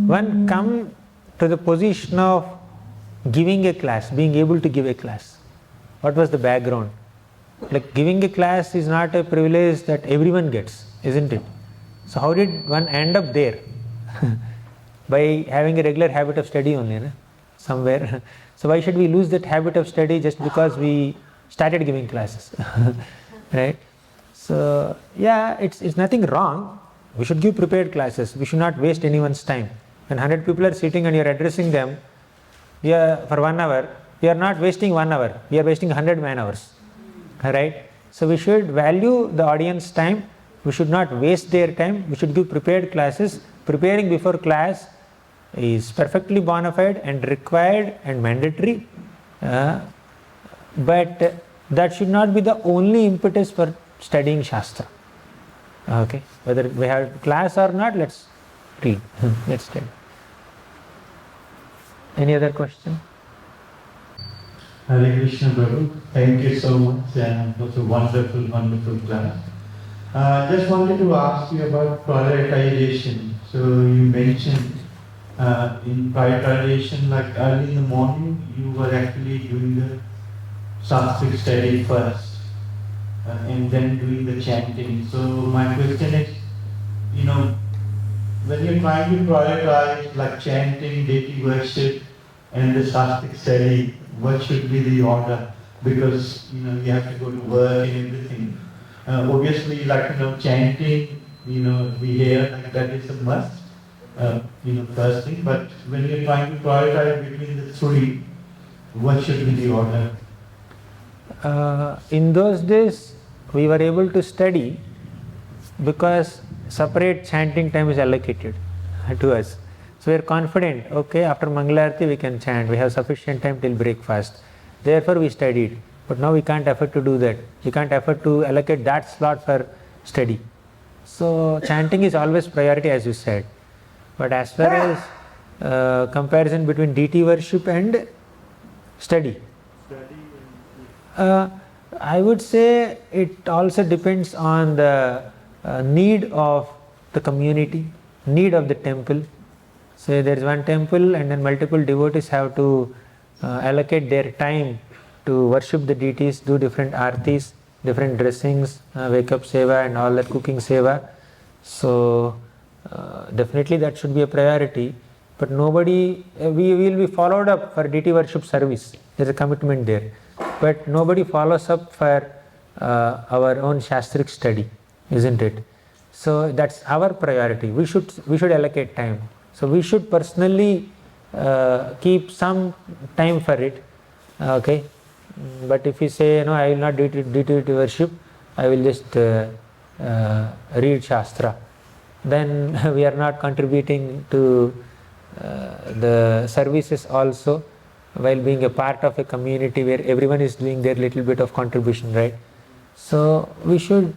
one come to the position of giving a class, being able to give a class? What was the background? Like giving a class is not a privilege that everyone gets, isn't it? So how did one end up there? By having a regular habit of study only, somewhere. So why should we lose that habit of study just because we started giving classes? Right? So yeah, it's nothing wrong. We should give prepared classes. We should not waste anyone's time. When 100 people are sitting and you are addressing them for 1 hour, we are not wasting 1 hour. We are wasting 100 man hours. Right? So we should value the audience time. We should not waste their time. We should give prepared classes. Preparing before class is perfectly bona fide and required and mandatory. But that should not be the only impetus for studying Shastra. Okay, whether we have class or not, let's read, let's study. Any other question? Hare Krishna Prabhu, thank you so much, and it was a wonderful class. Just wanted to ask you about prioritization. So you mentioned in prioritization, like early in the morning, you were actually doing the Sanskrit study first. And then doing the chanting. So my question is, when you're trying to prioritize like chanting, deity worship, and the Sanskrit study, what should be the order? Because you have to go to work and everything. Obviously, chanting, we hear like that is a must. First thing. But when you're trying to prioritize between the three, what should be the order? In those days, we were able to study because separate chanting time is allocated to us. So we are confident, okay, after Mangalarti we can chant, we have sufficient time till breakfast. Therefore we studied. But now we can't afford to do that. We can't afford to allocate that slot for study. So chanting is always priority, as you said. But as far as comparison between deity worship and study, I would say it also depends on the need of the community, need of the temple. Say there is one temple and then multiple devotees have to allocate their time to worship the deities, do different artis. different dressings, wake up seva and all that cooking seva. So definitely that should be a priority. But nobody, we will be followed up for deity worship service. There is a commitment there. But nobody follows up for our own Shastric study, isn't it? So that's our priority. We should allocate time. So we should personally keep some time for it. Okay. But if you say, no, I will not do deity worship, I will just read Shastra, then we are not contributing to the services also, while being a part of a community where everyone is doing their little bit of contribution, right? So we should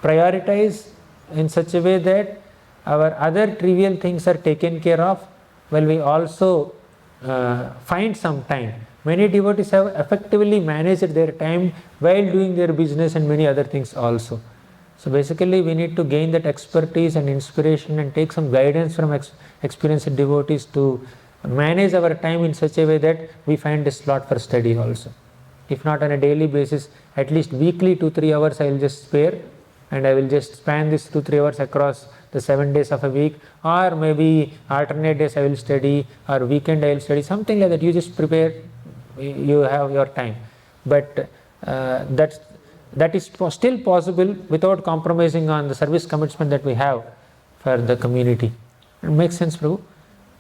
prioritize in such a way that our other trivial things are taken care of, while we also find some time. Many devotees have effectively managed their time while doing their business and many other things also. So basically we need to gain that expertise and inspiration and take some guidance from experienced devotees to manage our time in such a way that we find a slot for study also. If not on a daily basis, at least weekly 2-3 hours I will just spare, and I will just span this 2-3 hours across the 7 days of a week, or maybe alternate days I will study, or weekend I will study, something like that. You just prepare, you have your time. But that is still possible without compromising on the service commitment that we have for the community. It makes sense, Prabhu?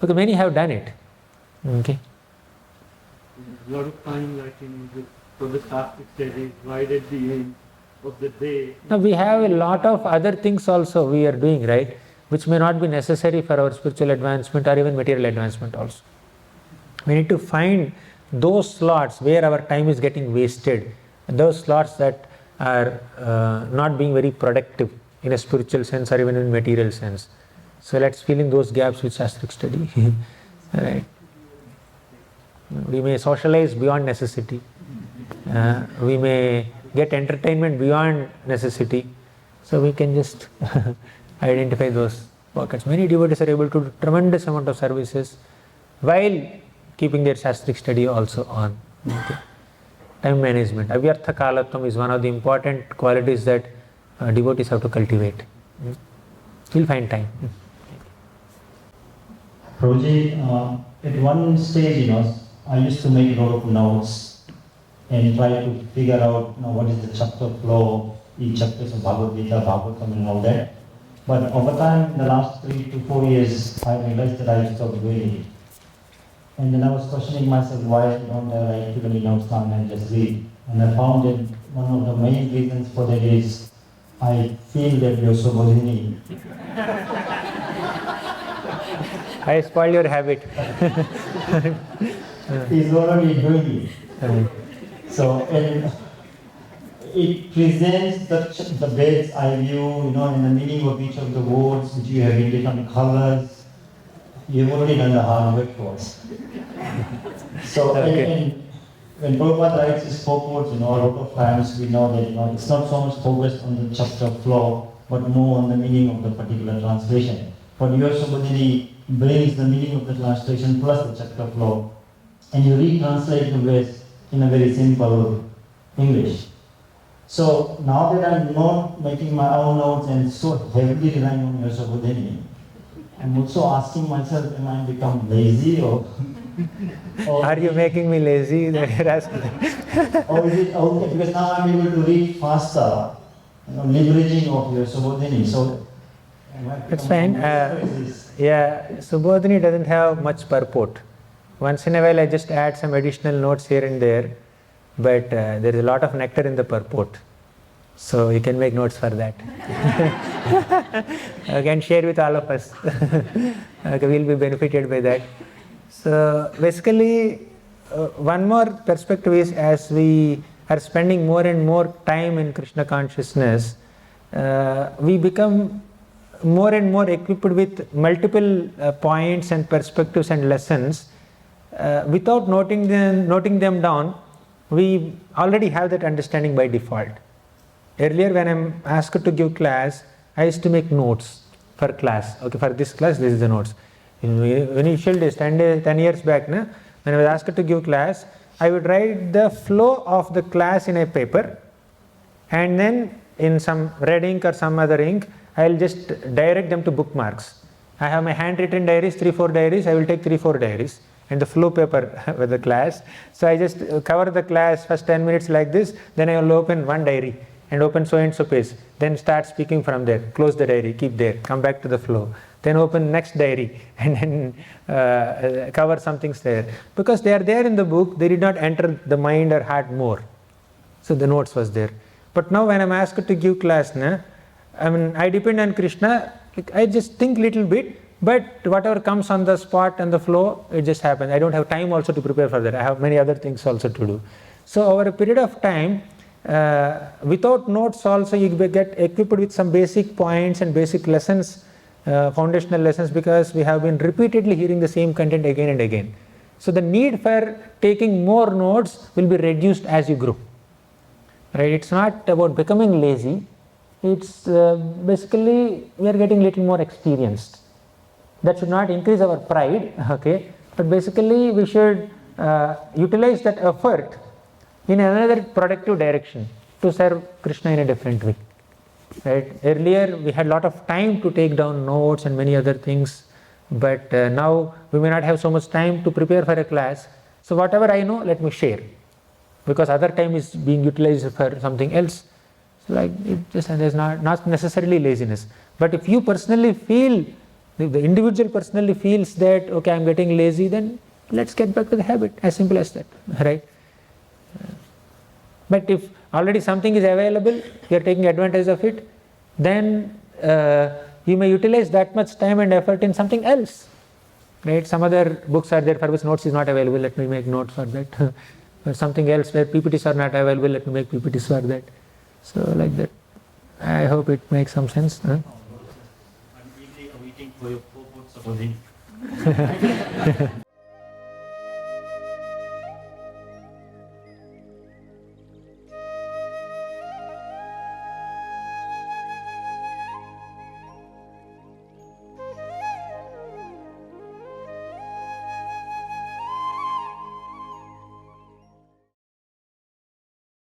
Because many have done it. Okay. A lot of time, like for the Shastric studies, right at the end of the day. Now we have a lot of other things also we are doing, right, which may not be necessary for our spiritual advancement or even material advancement also. We need to find those slots where our time is getting wasted, those slots that are not being very productive in a spiritual sense or even in material sense. So let's fill in those gaps with Shastric study. Right. We may socialize beyond necessity. We may get entertainment beyond necessity. So we can just identify those pockets. Many devotees are able to do tremendous amount of services while keeping their Shastric study also on. Okay. Time management. Avyartha kalatvam is one of the important qualities that devotees have to cultivate. We'll find time. Prabhuji, at one stage, I used to make a lot of notes and try to figure out what is the chapter flow, each chapters of Bhagavad Gita, Bhagavatam and all that. But over time, in the last 3 to 4 years, I realized that I stopped doing it. And then I was questioning myself, why don't I write even in notes down and just read? And I found that one of the main reasons for that is I feel that you're so bodhini. I spoil your habit. He's already doing it. So, and it presents the best eye view, and the meaning of each of the words which you have in different colors. You've already done the hard work for us. So, and when Prabhupada writes his purports, a lot of times we know that, it's not so much focused on the chapter flow, but more on the meaning of the particular translation. But your Subodhini brings the meaning of the translation plus the chapter flow, and you retranslate the verse in a very simple English. So now that I'm not making my own notes and so heavily relying on your Subodhini, I'm also asking myself, am I become lazy or Are you making me lazy? or is it okay? Because now I'm able to read faster, leveraging of your Subodhini. So that's fine. Yeah, Subodhini doesn't have much purport. Once in a while I just add some additional notes here and there, but there is a lot of nectar in the purport. So you can make notes for that. You can share with all of us. Okay, we'll be benefited by that. So basically, one more perspective is, as we are spending more and more time in Krishna consciousness, we become more and more equipped with multiple points and perspectives and lessons. Without noting them down, we already have that understanding by default. Earlier, when I'm asked to give class, I used to make notes for class. Okay, for this class, this is the notes. In initial days, 10 years back, when I was asked to give class, I would write the flow of the class in a paper, and then in some red ink or some other ink, I will just direct them to bookmarks. I have my handwritten diaries, 3-4 diaries, I will take 3-4 diaries and the flow paper with the class. So I just cover the class first 10 minutes like this, then I will open one diary and open so and so page, then start speaking from there, close the diary, keep there, come back to the flow, then open next diary and then cover some things there. Because they are there in the book, they did not enter the mind or heart more. So the notes was there. But now when I am asked to give class, I depend on Krishna, I just think little bit, but whatever comes on the spot and the flow, it just happens. I don't have time also to prepare for that. I have many other things also to do. So over a period of time, without notes also you get equipped with some basic points and basic lessons, foundational lessons, because we have been repeatedly hearing the same content again and again. So the need for taking more notes will be reduced as you grow. Right? It's not about becoming lazy. It's basically we are getting little more experienced. That should not increase our pride, okay? But basically we should utilize that effort in another productive direction to serve Krishna in a different way. Right? Earlier we had a lot of time to take down notes and many other things, but now we may not have so much time to prepare for a class. So whatever I know, let me share, because other time is being utilized for something else. So like it just, and there's not necessarily laziness. But if you personally feel, if the individual personally feels that okay, I'm getting lazy, then let's get back to the habit. As simple as that, right? But if already something is available, you are taking advantage of it, then you may utilize that much time and effort in something else. Right? Some other books are there for which notes is not available. Let me make notes for that. Or something else where PPTs are not available. Let me make PPTs for that. So like that. I hope it makes some sense. Huh? I'm waiting for your 4 books of